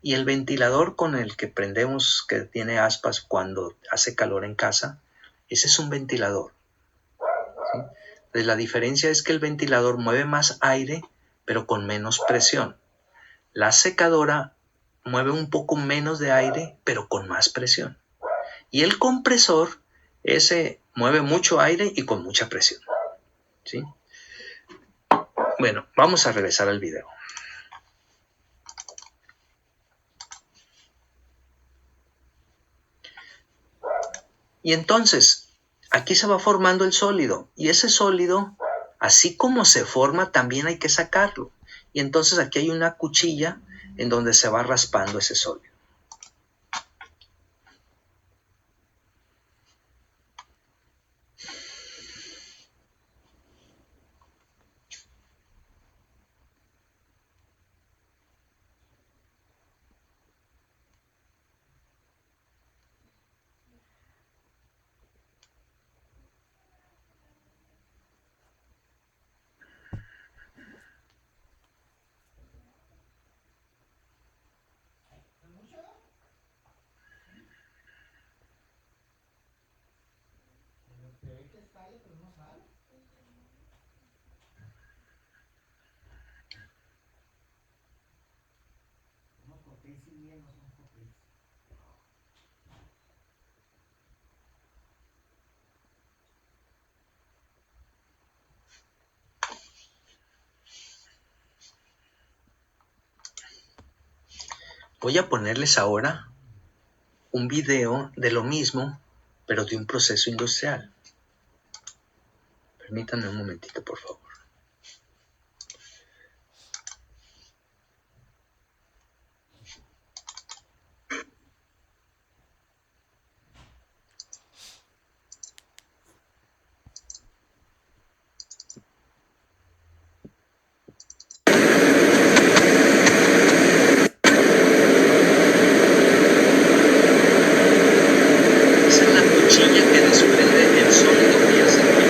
Y el ventilador con el que prendemos, que tiene aspas cuando hace calor en casa, ese es un ventilador. ¿Sí? Entonces, la diferencia es que el ventilador mueve más aire, pero con menos presión. La secadora mueve un poco menos de aire, pero con más presión. Y el compresor, ese mueve mucho aire y con mucha presión. ¿Sí? Bueno, vamos a regresar al video. Y entonces, aquí se va formando el sólido. Y ese sólido, así como se forma, también hay que sacarlo. Y entonces aquí hay una cuchilla en donde se va raspando ese sólido. Voy a ponerles ahora un video de lo mismo, pero de un proceso industrial. Permítanme un momentito, por favor. Esa es la cuchilla que desprende el sólido que ya se dio.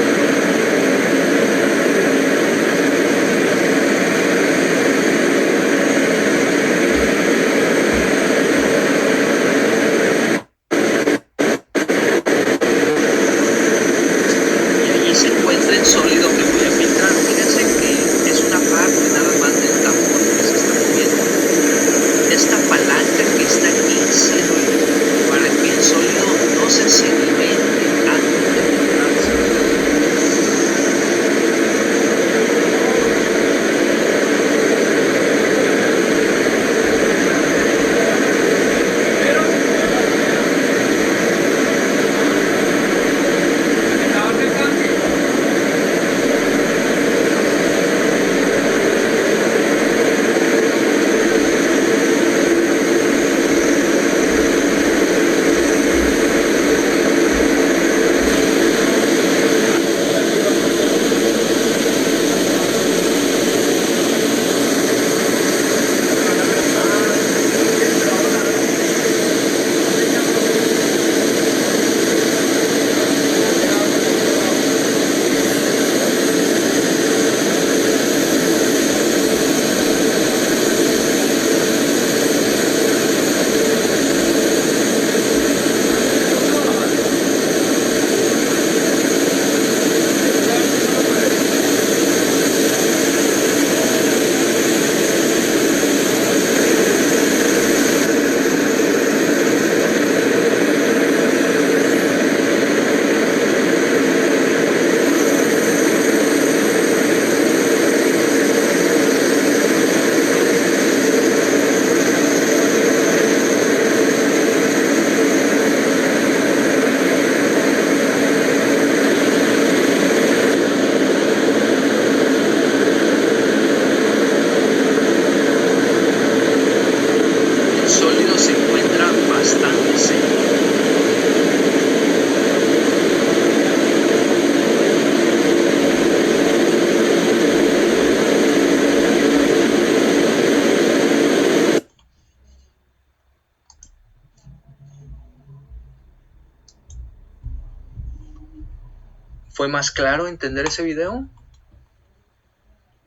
¿Fue más claro entender ese video?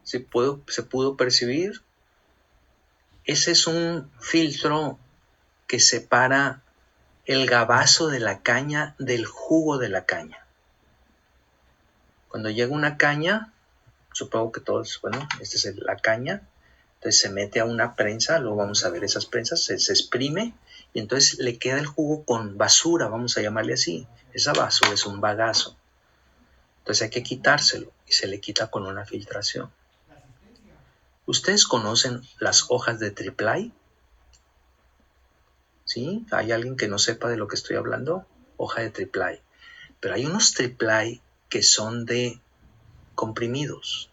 ¿Se pudo percibir? Ese es un filtro que separa el gabazo de la caña del jugo de la caña. Cuando llega una caña, supongo que todos, bueno, esta es la caña, entonces se mete a una prensa, luego vamos a ver esas prensas, se exprime y entonces le queda el jugo con basura, vamos a llamarle así. Esa basura es un bagazo. Entonces hay que quitárselo y se le quita con una filtración. ¿Ustedes conocen las hojas de triplay? ¿Sí? ¿Hay alguien que no sepa de lo que estoy hablando? Hoja de triplay. Pero hay unos triplay que son de comprimidos.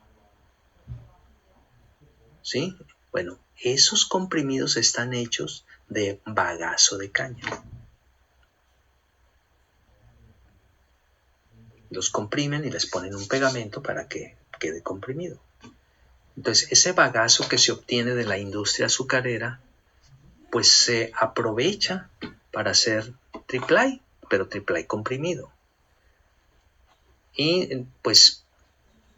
¿Sí? Bueno, esos comprimidos están hechos de bagazo de caña. Los comprimen y les ponen un pegamento para que quede comprimido. Entonces, ese bagazo que se obtiene de la industria azucarera, pues se aprovecha para hacer triplay, pero triplay comprimido. Y pues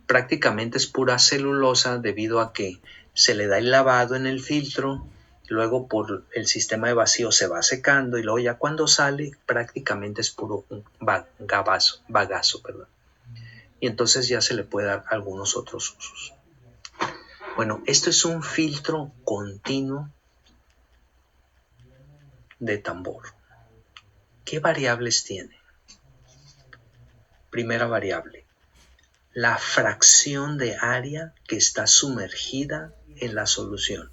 prácticamente es pura celulosa debido a que se le da el lavado en el filtro, luego por el sistema de vacío se va secando y luego ya cuando sale prácticamente es puro bagazo. Y entonces ya se le puede dar algunos otros usos. Bueno, esto es un filtro continuo de tambor. ¿Qué variables tiene? Primera variable, la fracción de área que está sumergida en la solución.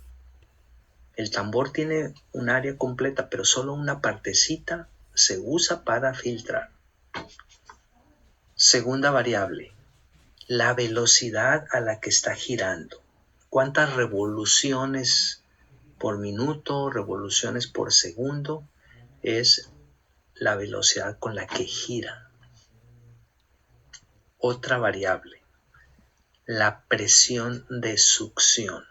El tambor tiene un área completa, pero solo una partecita se usa para filtrar. Segunda variable, la velocidad a la que está girando. ¿Cuántas revoluciones por minuto, revoluciones por segundo es la velocidad con la que gira? Otra variable, la presión de succión,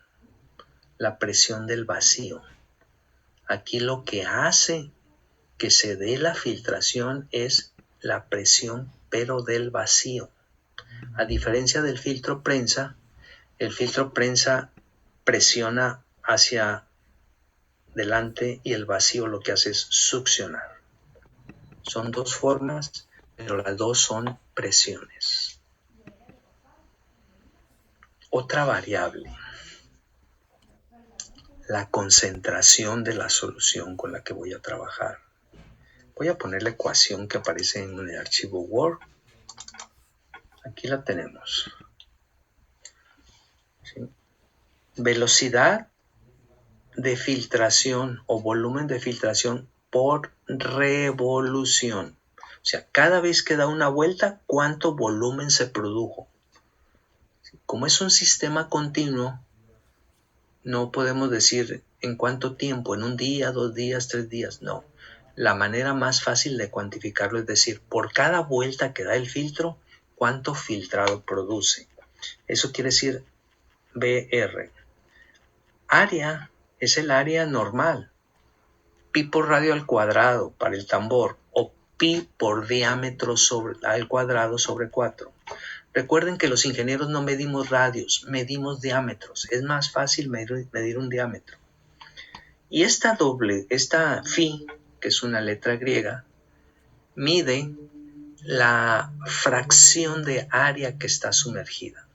la presión del vacío. Aquí lo que hace que se dé la filtración es la presión, pero del vacío. A diferencia del filtro prensa, el filtro prensa presiona hacia delante y el vacío lo que hace es succionar. Son dos formas, pero las dos son presiones. Otra variable, la concentración de la solución con la que voy a trabajar. Voy a poner la ecuación que aparece en el archivo Word. Aquí la tenemos. ¿Sí? Velocidad de filtración o volumen de filtración por revolución. O sea, cada vez que da una vuelta, ¿cuánto volumen se produjo? Como es un sistema continuo, no podemos decir en cuánto tiempo, en un día, 2 días, 3 días, no. La manera más fácil de cuantificarlo es decir, por cada vuelta que da el filtro, ¿cuánto filtrado produce? Eso quiere decir BR. Área es el área normal. Pi por radio al cuadrado para el tambor o pi por diámetro al cuadrado sobre 4. Recuerden que los ingenieros no medimos radios, medimos diámetros. Es más fácil medir un diámetro. Y esta phi, que es una letra griega, mide la fracción de área que está sumergida.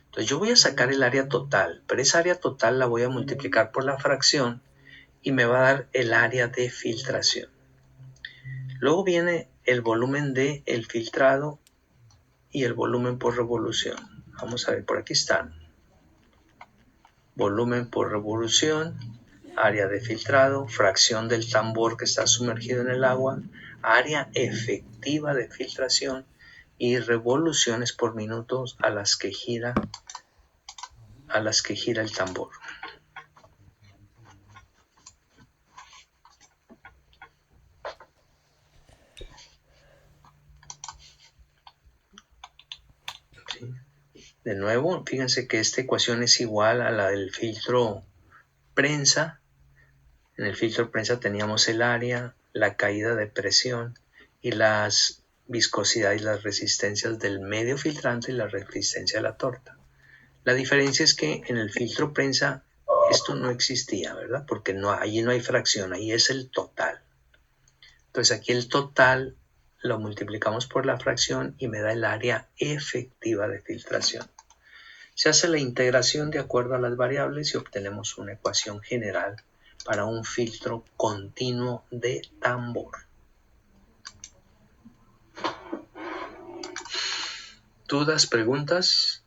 Entonces yo voy a sacar el área total, pero esa área total la voy a multiplicar por la fracción y me va a dar el área de filtración. Luego viene el volumen del filtrado y el volumen por revolución. Vamos a ver, por aquí están. Volumen por revolución, área de filtrado, fracción del tambor que está sumergido en el agua, área efectiva de filtración y revoluciones por minutos a las que gira el tambor. ¿Sí? De nuevo, fíjense que esta ecuación es igual a la del filtro prensa. En el filtro prensa teníamos el área, la caída de presión y las viscosidad y las resistencias del medio filtrante y la resistencia de la torta. La diferencia es que en el filtro prensa esto no existía, ¿verdad? Porque allí no hay fracción, ahí es el total. Entonces aquí el total lo multiplicamos por la fracción y me da el área efectiva de filtración. Se hace la integración de acuerdo a las variables y obtenemos una ecuación general para un filtro continuo de tambor. ¿Dudas, preguntas?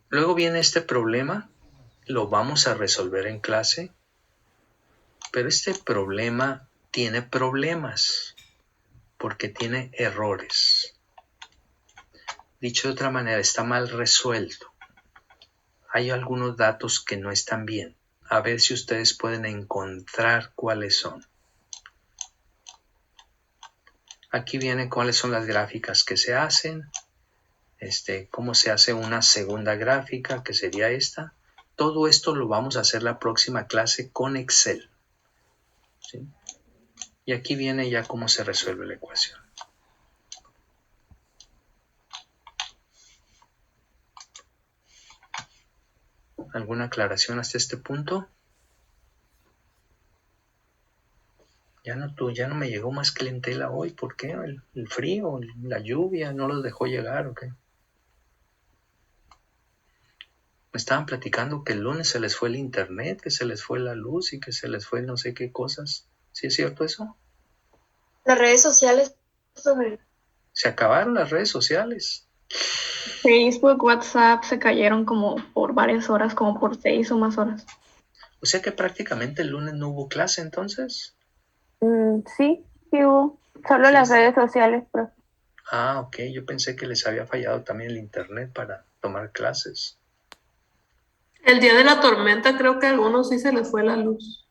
Luego viene este problema, lo vamos a resolver en clase, pero este problema tiene problemas porque tiene errores. Dicho de otra manera, está mal resuelto. Hay algunos datos que no están bien. A ver si ustedes pueden encontrar cuáles son. Aquí vienen cuáles son las gráficas que se hacen. Cómo se hace una segunda gráfica, que sería esta. Todo esto lo vamos a hacer la próxima clase con Excel. ¿Sí? Y aquí viene ya cómo se resuelve la ecuación. ¿Alguna aclaración hasta este punto? Ya no me llegó más clientela hoy. ¿Por qué? ¿El frío, la lluvia no los dejó llegar o qué? Me estaban platicando que el lunes se les fue el internet, que se les fue la luz y que se les fue no sé qué cosas. ¿Sí es cierto eso? Las redes sociales. Se acabaron las redes sociales. Facebook, WhatsApp se cayeron como por varias horas, como por 6 o más horas. O sea que prácticamente el lunes no hubo clase entonces. Sí, sí hubo. Solo Sí. las redes sociales, profe. Ah, ok. Yo pensé que les había fallado también el internet para tomar clases. El día de la tormenta creo que a algunos sí se les fue la luz.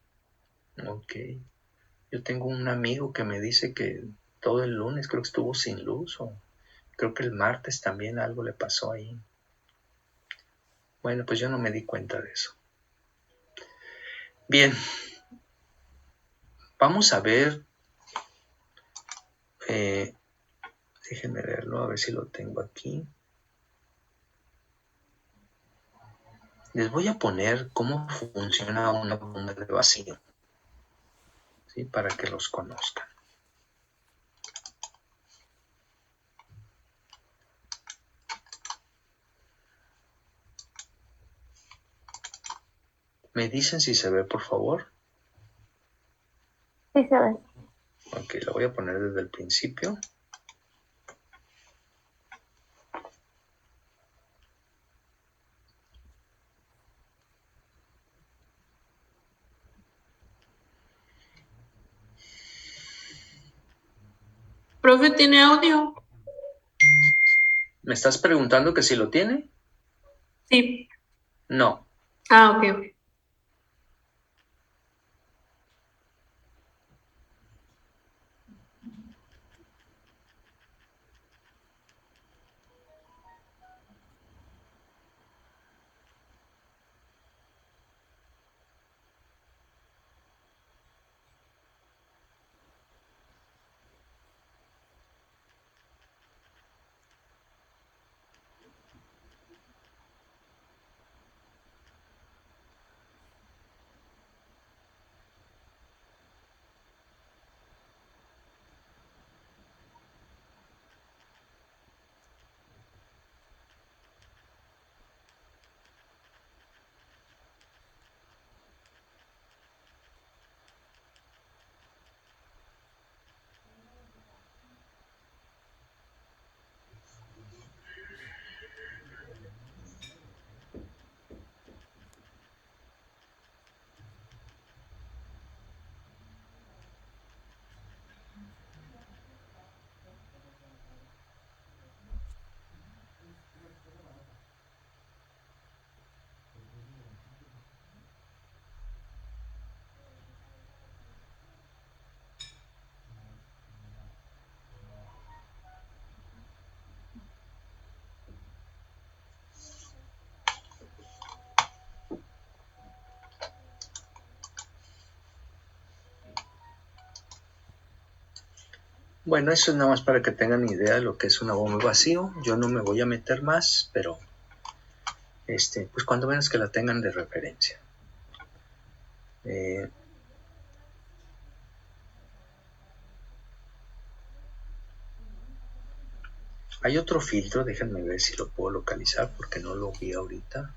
Ok. Yo tengo un amigo que me dice que todo el lunes creo que estuvo sin luz o creo que el martes también algo le pasó ahí. Bueno, pues yo no me di cuenta de eso. Bien. Vamos a ver. Déjenme verlo, a ver si lo tengo aquí. Les voy a poner cómo funciona una bomba de vacío, ¿sí? Para que los conozcan. ¿Me dicen si se ve, por favor? Sí se ve. Ok, lo voy a poner desde el principio. ¿Profe tiene audio? ¿Me estás preguntando que si lo tiene? Sí. No. Ah, ok. Bueno, eso es nada más para que tengan idea de lo que es una bomba vacío. Yo no me voy a meter más, pero pues cuando menos que la tengan de referencia. Hay otro filtro, déjenme ver si lo puedo localizar porque no lo vi ahorita.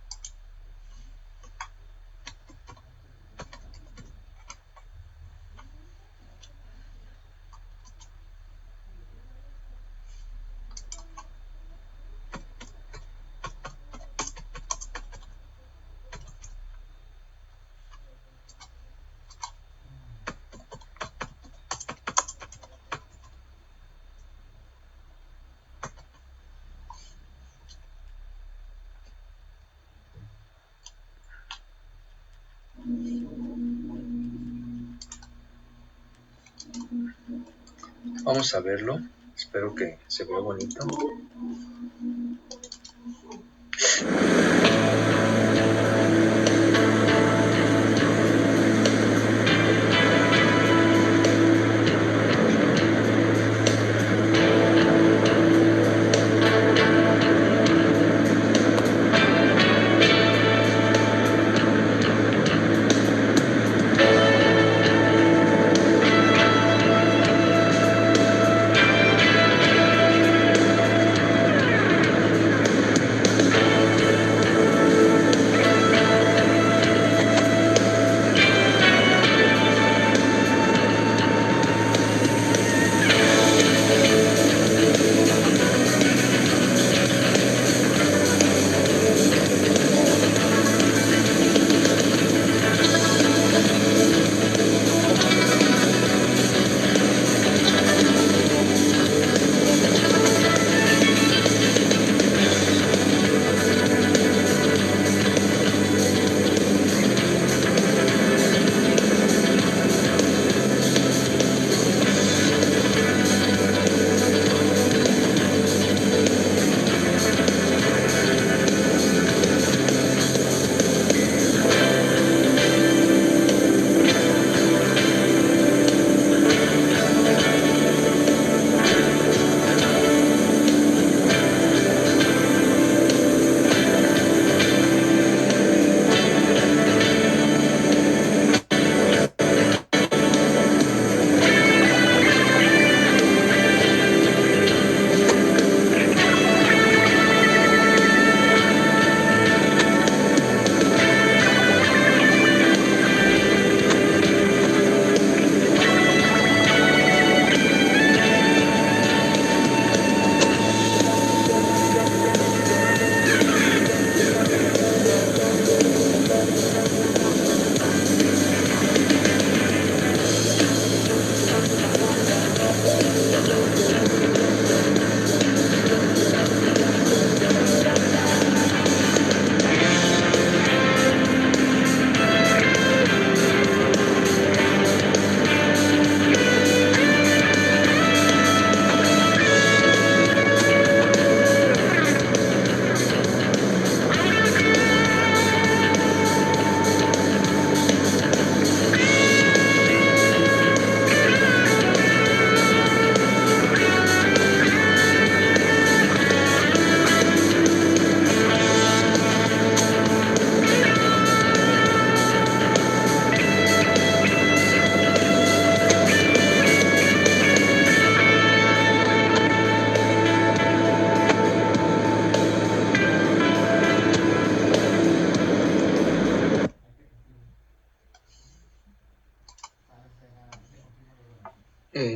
Vamos a verlo. Espero que se vea bonito.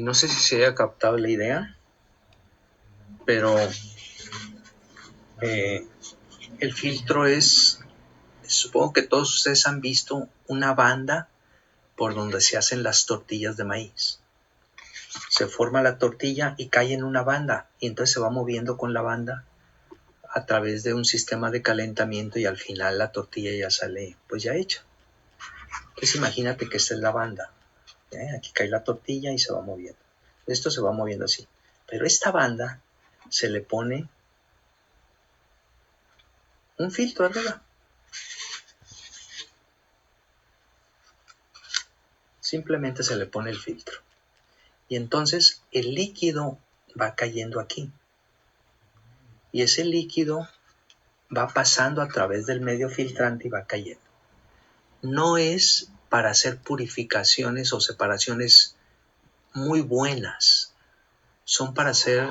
No sé si se haya captado la idea, pero el filtro es, supongo que todos ustedes han visto una banda por donde se hacen las tortillas de maíz. Se forma la tortilla y cae en una banda y entonces se va moviendo con la banda a través de un sistema de calentamiento y al final la tortilla ya sale pues ya hecha. Entonces imagínate que esta es la banda. Aquí cae la tortilla y se va moviendo. Esto se va moviendo así. Pero esta banda se le pone un filtro arriba. Simplemente se le pone el filtro. Y entonces el líquido va cayendo aquí. Y ese líquido va pasando a través del medio filtrante y va cayendo. No es para hacer purificaciones o separaciones muy buenas. Son para hacer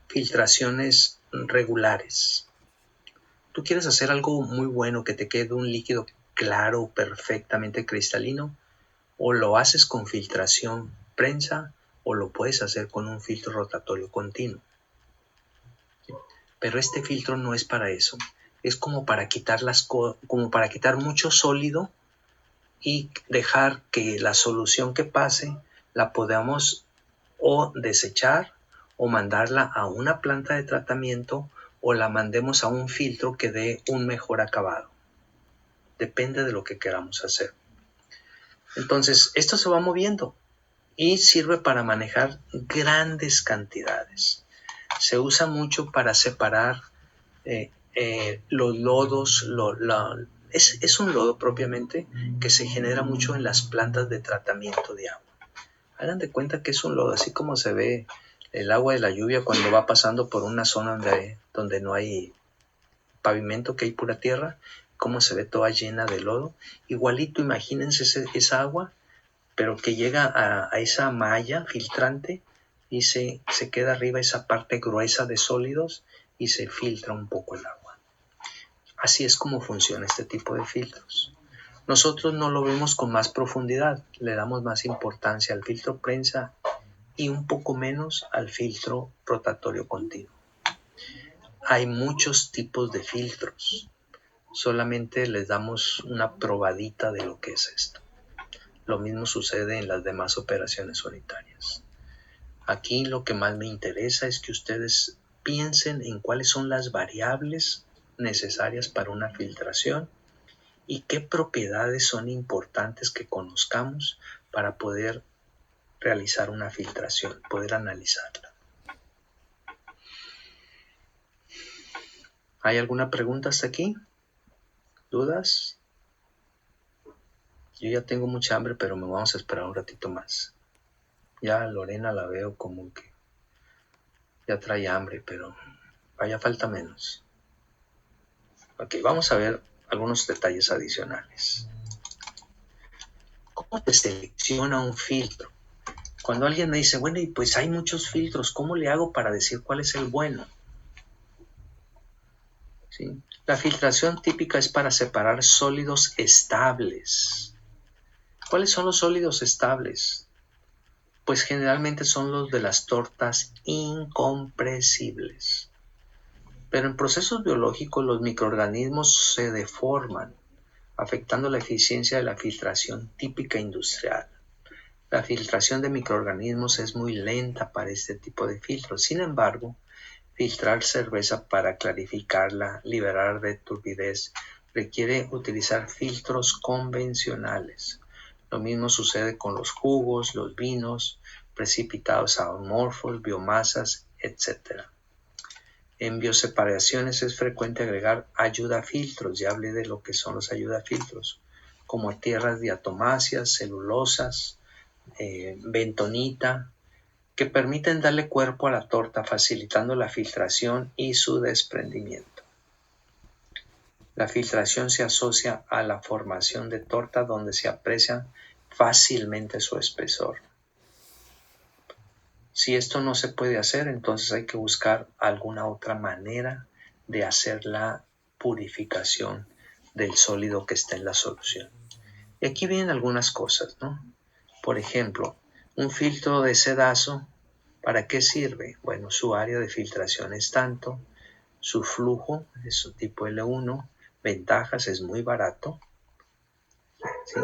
filtraciones regulares. Tú quieres hacer algo muy bueno, que te quede un líquido claro, perfectamente cristalino, o lo haces con filtración prensa o lo puedes hacer con un filtro rotatorio continuo. Pero este filtro no es para eso. Es como para quitar mucho sólido y dejar que la solución que pase la podamos o desechar o mandarla a una planta de tratamiento o la mandemos a un filtro que dé un mejor acabado. Depende de lo que queramos hacer. Entonces, esto se va moviendo y sirve para manejar grandes cantidades. Se usa mucho para separar los lodos. Es un lodo propiamente que se genera mucho en las plantas de tratamiento de agua. Hagan de cuenta que es un lodo, así como se ve el agua de la lluvia cuando va pasando por una zona donde no hay pavimento, que hay pura tierra, cómo se ve toda llena de lodo. Igualito, imagínense esa agua, pero que llega a esa malla filtrante y se queda arriba esa parte gruesa de sólidos y se filtra un poco el agua. Así es como funciona este tipo de filtros. Nosotros no lo vemos con más profundidad, le damos más importancia al filtro prensa y un poco menos al filtro rotatorio continuo. Hay muchos tipos de filtros, solamente les damos una probadita de lo que es esto. Lo mismo sucede en las demás operaciones unitarias. Aquí lo que más me interesa es que ustedes piensen en cuáles son las variables necesarias para una filtración y qué propiedades son importantes que conozcamos para poder realizar una filtración, poder analizarla. ¿Hay alguna pregunta hasta aquí? ¿Dudas? Yo ya tengo mucha hambre, pero me vamos a esperar un ratito más. Ya Lorena la veo como que ya trae hambre, pero vaya falta menos. Ok, vamos a ver algunos detalles adicionales. ¿Cómo se selecciona un filtro? Cuando alguien me dice, bueno, y pues hay muchos filtros, ¿cómo le hago para decir cuál es el bueno? ¿Sí? La filtración típica es para separar sólidos estables. ¿Cuáles son los sólidos estables? Pues generalmente son los de las tortas incompresibles. Pero en procesos biológicos los microorganismos se deforman, afectando la eficiencia de la filtración típica industrial. La filtración de microorganismos es muy lenta para este tipo de filtros. Sin embargo, filtrar cerveza para clarificarla, liberar de turbidez, requiere utilizar filtros convencionales. Lo mismo sucede con los jugos, los vinos, precipitados amorfos, biomasas, etc. En bioseparaciones es frecuente agregar ayudafiltros. Ya hablé de lo que son los ayudafiltros, como tierras diatomáceas, celulosas, bentonita, que permiten darle cuerpo a la torta, facilitando la filtración y su desprendimiento. La filtración se asocia a la formación de torta donde se aprecia fácilmente su espesor. Si esto no se puede hacer, entonces hay que buscar alguna otra manera de hacer la purificación del sólido que está en la solución. Y aquí vienen algunas cosas, ¿no? Por ejemplo, un filtro de sedazo, ¿para qué sirve? Bueno, su área de filtración es tanto, su flujo es su tipo L1, ventajas, es muy barato, ¿sí?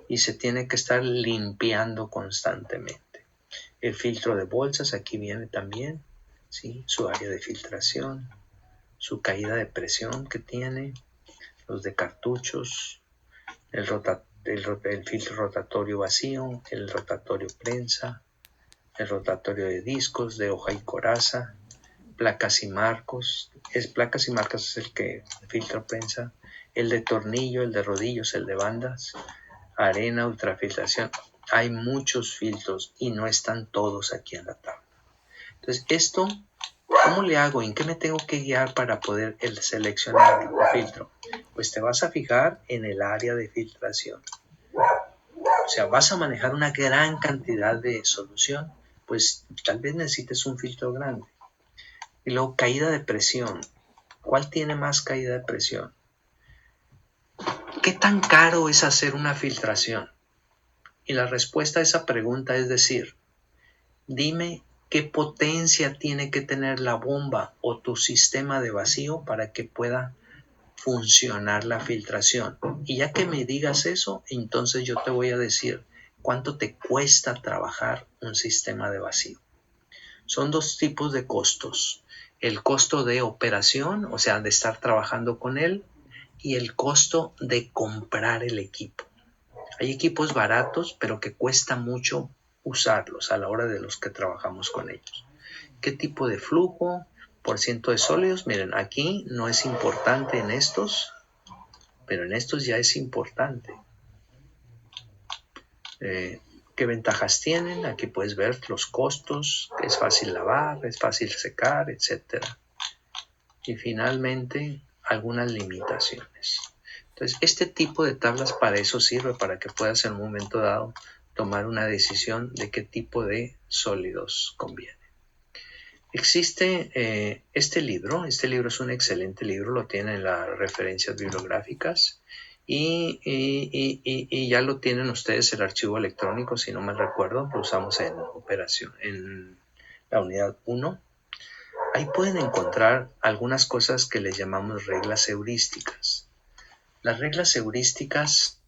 Y se tiene que estar limpiando constantemente. El filtro de bolsas, aquí viene también, ¿sí? Su área de filtración, su caída de presión que tiene, los de cartuchos, el filtro rotatorio vacío, el rotatorio prensa, el rotatorio de discos, de hoja y coraza, placas y marcos. Placas y marcos es el que filtra prensa, el de tornillo, el de rodillos, el de bandas, arena, ultrafiltración. Hay muchos filtros y no están todos aquí en la tabla. Entonces, esto, ¿cómo le hago? ¿En qué me tengo que guiar para poder seleccionar un filtro? Pues te vas a fijar en el área de filtración. O sea, vas a manejar una gran cantidad de solución, pues tal vez necesites un filtro grande. Y luego, caída de presión. ¿Cuál tiene más caída de presión? ¿Qué tan caro es hacer una filtración? Y la respuesta a esa pregunta es decir, dime qué potencia tiene que tener la bomba o tu sistema de vacío para que pueda funcionar la filtración. Y ya que me digas eso, entonces yo te voy a decir cuánto te cuesta trabajar un sistema de vacío. Son dos tipos de costos. El costo de operación, o sea, de estar trabajando con él, y el costo de comprar el equipo. Hay equipos baratos, pero que cuesta mucho usarlos a la hora de los que trabajamos con ellos. ¿Qué tipo de flujo? Por ciento de sólidos. Miren, aquí no es importante en estos, pero en estos ya es importante. ¿Qué ventajas tienen? Aquí puedes ver los costos, es fácil lavar, es fácil secar, etc. Y finalmente, algunas limitaciones. Entonces, este tipo de tablas para eso sirve, para que puedas en un momento dado tomar una decisión de qué tipo de sólidos conviene. Existe este libro es un excelente libro, lo tienen en las referencias bibliográficas y ya lo tienen ustedes el archivo electrónico, si no me recuerdo, lo usamos en operación, en la unidad 1. Ahí pueden encontrar algunas cosas que les llamamos reglas heurísticas. Las reglas heurísticas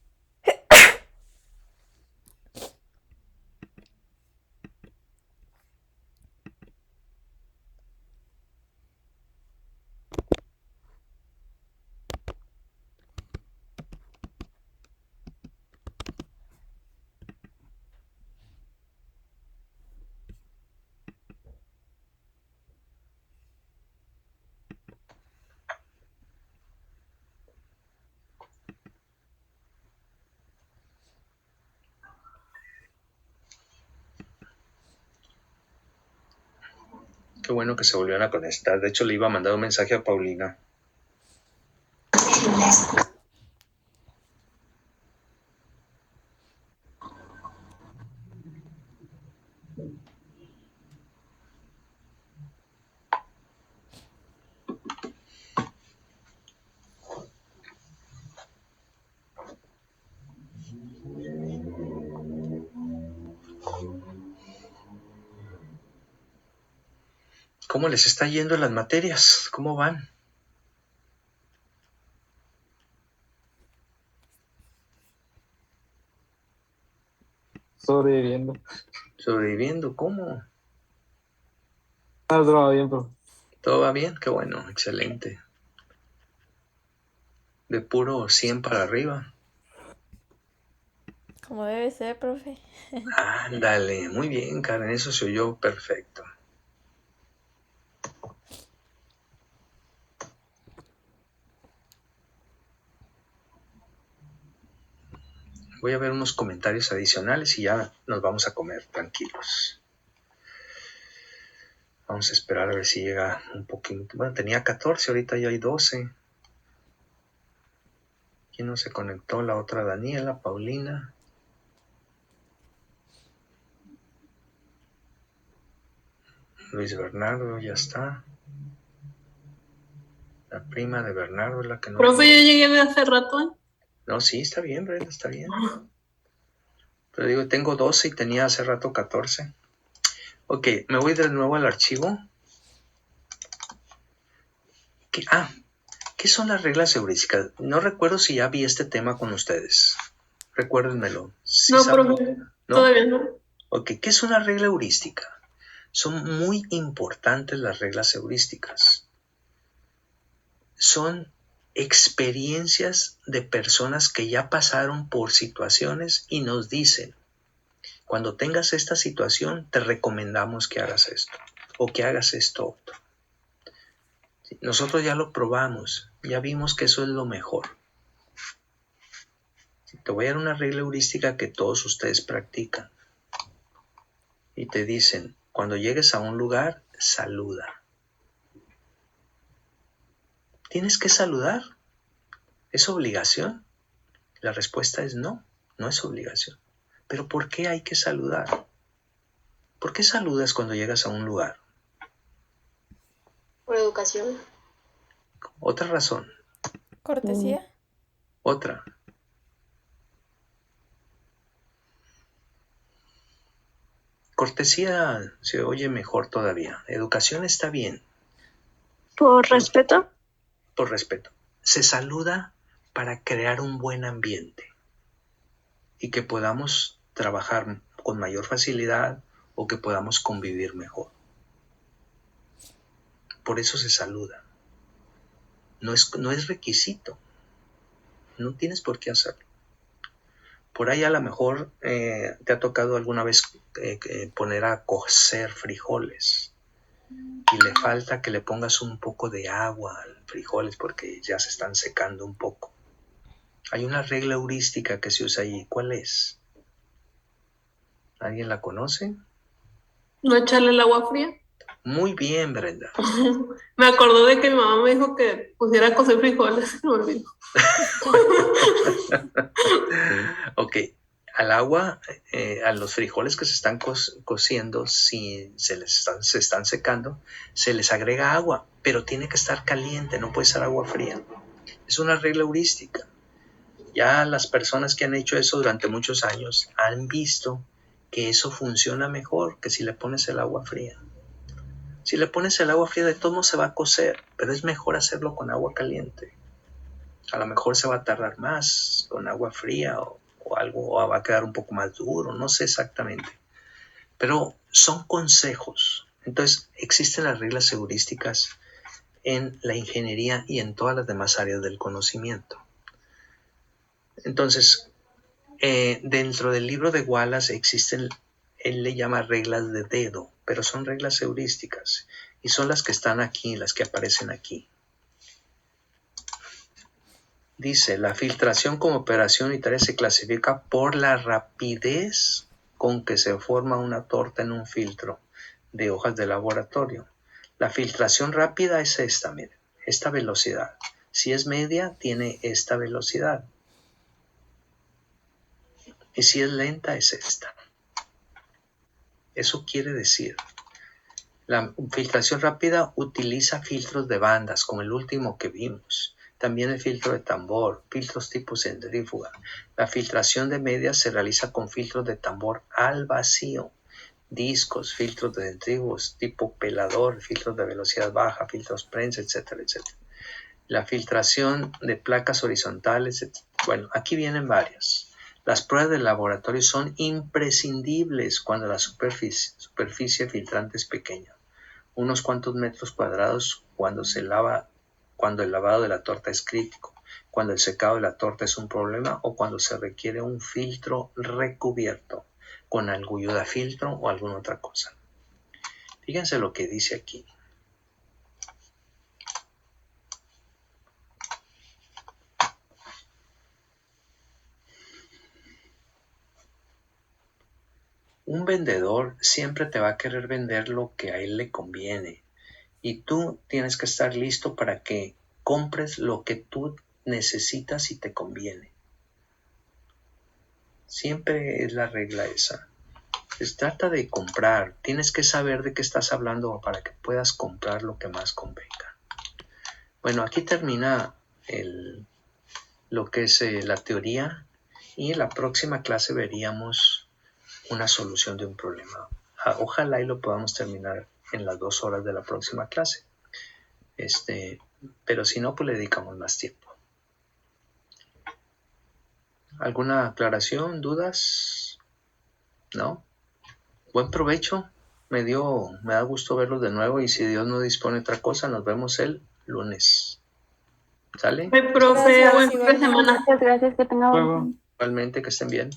Qué bueno que se volvieron a conectar. De hecho, le iba a mandar un mensaje a Paulina. ¿Cómo les está yendo en las materias? ¿Cómo van? Sobreviviendo. ¿Sobreviviendo? ¿Cómo? Todo va bien, profe. ¿Todo va bien? Qué bueno, excelente. De puro 100 para arriba. Como debe ser, profe. Ándale, muy bien, Karen, eso se oyó perfecto. Voy a ver unos comentarios adicionales y ya nos vamos a comer tranquilos. Vamos a esperar a ver si llega un poquito. Bueno, tenía 14, ahorita ya hay 12. ¿Quién no se conectó? La otra Daniela, Paulina. Luis Bernardo, ya está. La prima de Bernardo es la que no... Profe, yo llegué de hace rato. No, sí, está bien, Brenda, está bien. Pero digo, tengo 12 y tenía hace rato 14. Ok, me voy de nuevo al archivo. ¿Qué son las reglas heurísticas? No recuerdo si ya vi este tema con ustedes. Recuérdenmelo. ¿Sí No, saben? profe, ¿No? todavía no. Ok, ¿qué es una regla heurística? Son muy importantes las reglas heurísticas. Son experiencias de personas que ya pasaron por situaciones y nos dicen, cuando tengas esta situación, te recomendamos que hagas esto o que hagas esto otro. Nosotros ya lo probamos, ya vimos que eso es lo mejor. te voy a dar una regla heurística que todos ustedes practican. Y te dicen, cuando llegues a un lugar, saluda. ¿Tienes que saludar? ¿Es obligación? La respuesta es no, no es obligación. ¿Pero por qué hay que saludar? ¿Por qué saludas cuando llegas a un lugar? Por educación. Otra razón. Cortesía. Otra. Cortesía se oye mejor todavía. Educación está bien. ¿Por respeto? Por respeto. Se saluda para crear un buen ambiente y que podamos trabajar con mayor facilidad o que podamos convivir mejor. Por eso se saluda. No es requisito. No tienes por qué hacerlo. Por ahí a lo mejor te ha tocado alguna vez poner a cocer frijoles y le falta que le pongas un poco de agua a los frijoles porque ya se están secando un poco. Hay una regla heurística que se usa ahí. ¿Cuál es? ¿Alguien la conoce? ¿No echarle el agua fría? Muy bien, Brenda. Me acordó de que mi mamá me dijo que pusiera a cocer frijoles. Me olvidó. Ok. Al agua, a los frijoles que se están cociendo, si se están secando, se les agrega agua, pero tiene que estar caliente, no puede ser agua fría. Es una regla heurística. Ya las personas que han hecho eso durante muchos años han visto que eso funciona mejor que si le pones el agua fría. Si le pones el agua fría, de todo modo se va a cocer, pero es mejor hacerlo con agua caliente. A lo mejor se va a tardar más con agua fría o algo, o va a quedar un poco más duro, no sé exactamente. Pero son consejos. Entonces, existen las reglas heurísticas en la ingeniería y en todas las demás áreas del conocimiento. Entonces, dentro del libro de Wallace existen, él le llama reglas de dedo, pero son reglas heurísticas y son las que están aquí, las que aparecen aquí. Dice, la filtración como operación unitaria se clasifica por la rapidez con que se forma una torta en un filtro de hojas de laboratorio. La filtración rápida es esta, miren, esta velocidad. Si es media, tiene esta velocidad. Y si es lenta, es esta. Eso quiere decir, la filtración rápida utiliza filtros de bandas, como el último que vimos. También el filtro de tambor, filtros tipo centrífuga. La filtración de media se realiza con filtros de tambor al vacío, discos, filtros de centrífugos tipo pelador, filtros de velocidad baja, filtros prensa, etcétera, etcétera. La filtración de placas horizontales, etc. Bueno, aquí vienen varias. Las pruebas de laboratorio son imprescindibles cuando la superficie filtrante es pequeña, unos cuantos metros cuadrados cuando el lavado de la torta es crítico, cuando el secado de la torta es un problema o cuando se requiere un filtro recubierto con ayuda filtro o alguna otra cosa. Fíjense lo que dice aquí. Un vendedor siempre te va a querer vender lo que a él le conviene y tú tienes que estar listo para que compres lo que tú necesitas y te conviene. Siempre es la regla esa. Se trata de comprar. Tienes que saber de qué estás hablando para que puedas comprar lo que más convenga. Bueno, aquí termina lo que es la teoría y en la próxima clase veríamos una solución de un problema. Ojalá y lo podamos terminar en las 2 horas de la próxima clase. Pero si no, pues le dedicamos más tiempo. ¿Alguna aclaración? ¿Dudas? ¿No? Buen provecho. Me da gusto verlos de nuevo y si Dios no dispone otra cosa, nos vemos el lunes. ¿Sale? Profe, buen fin de semana. Muchas gracias, que tenga buen día. Igualmente, que estén bien.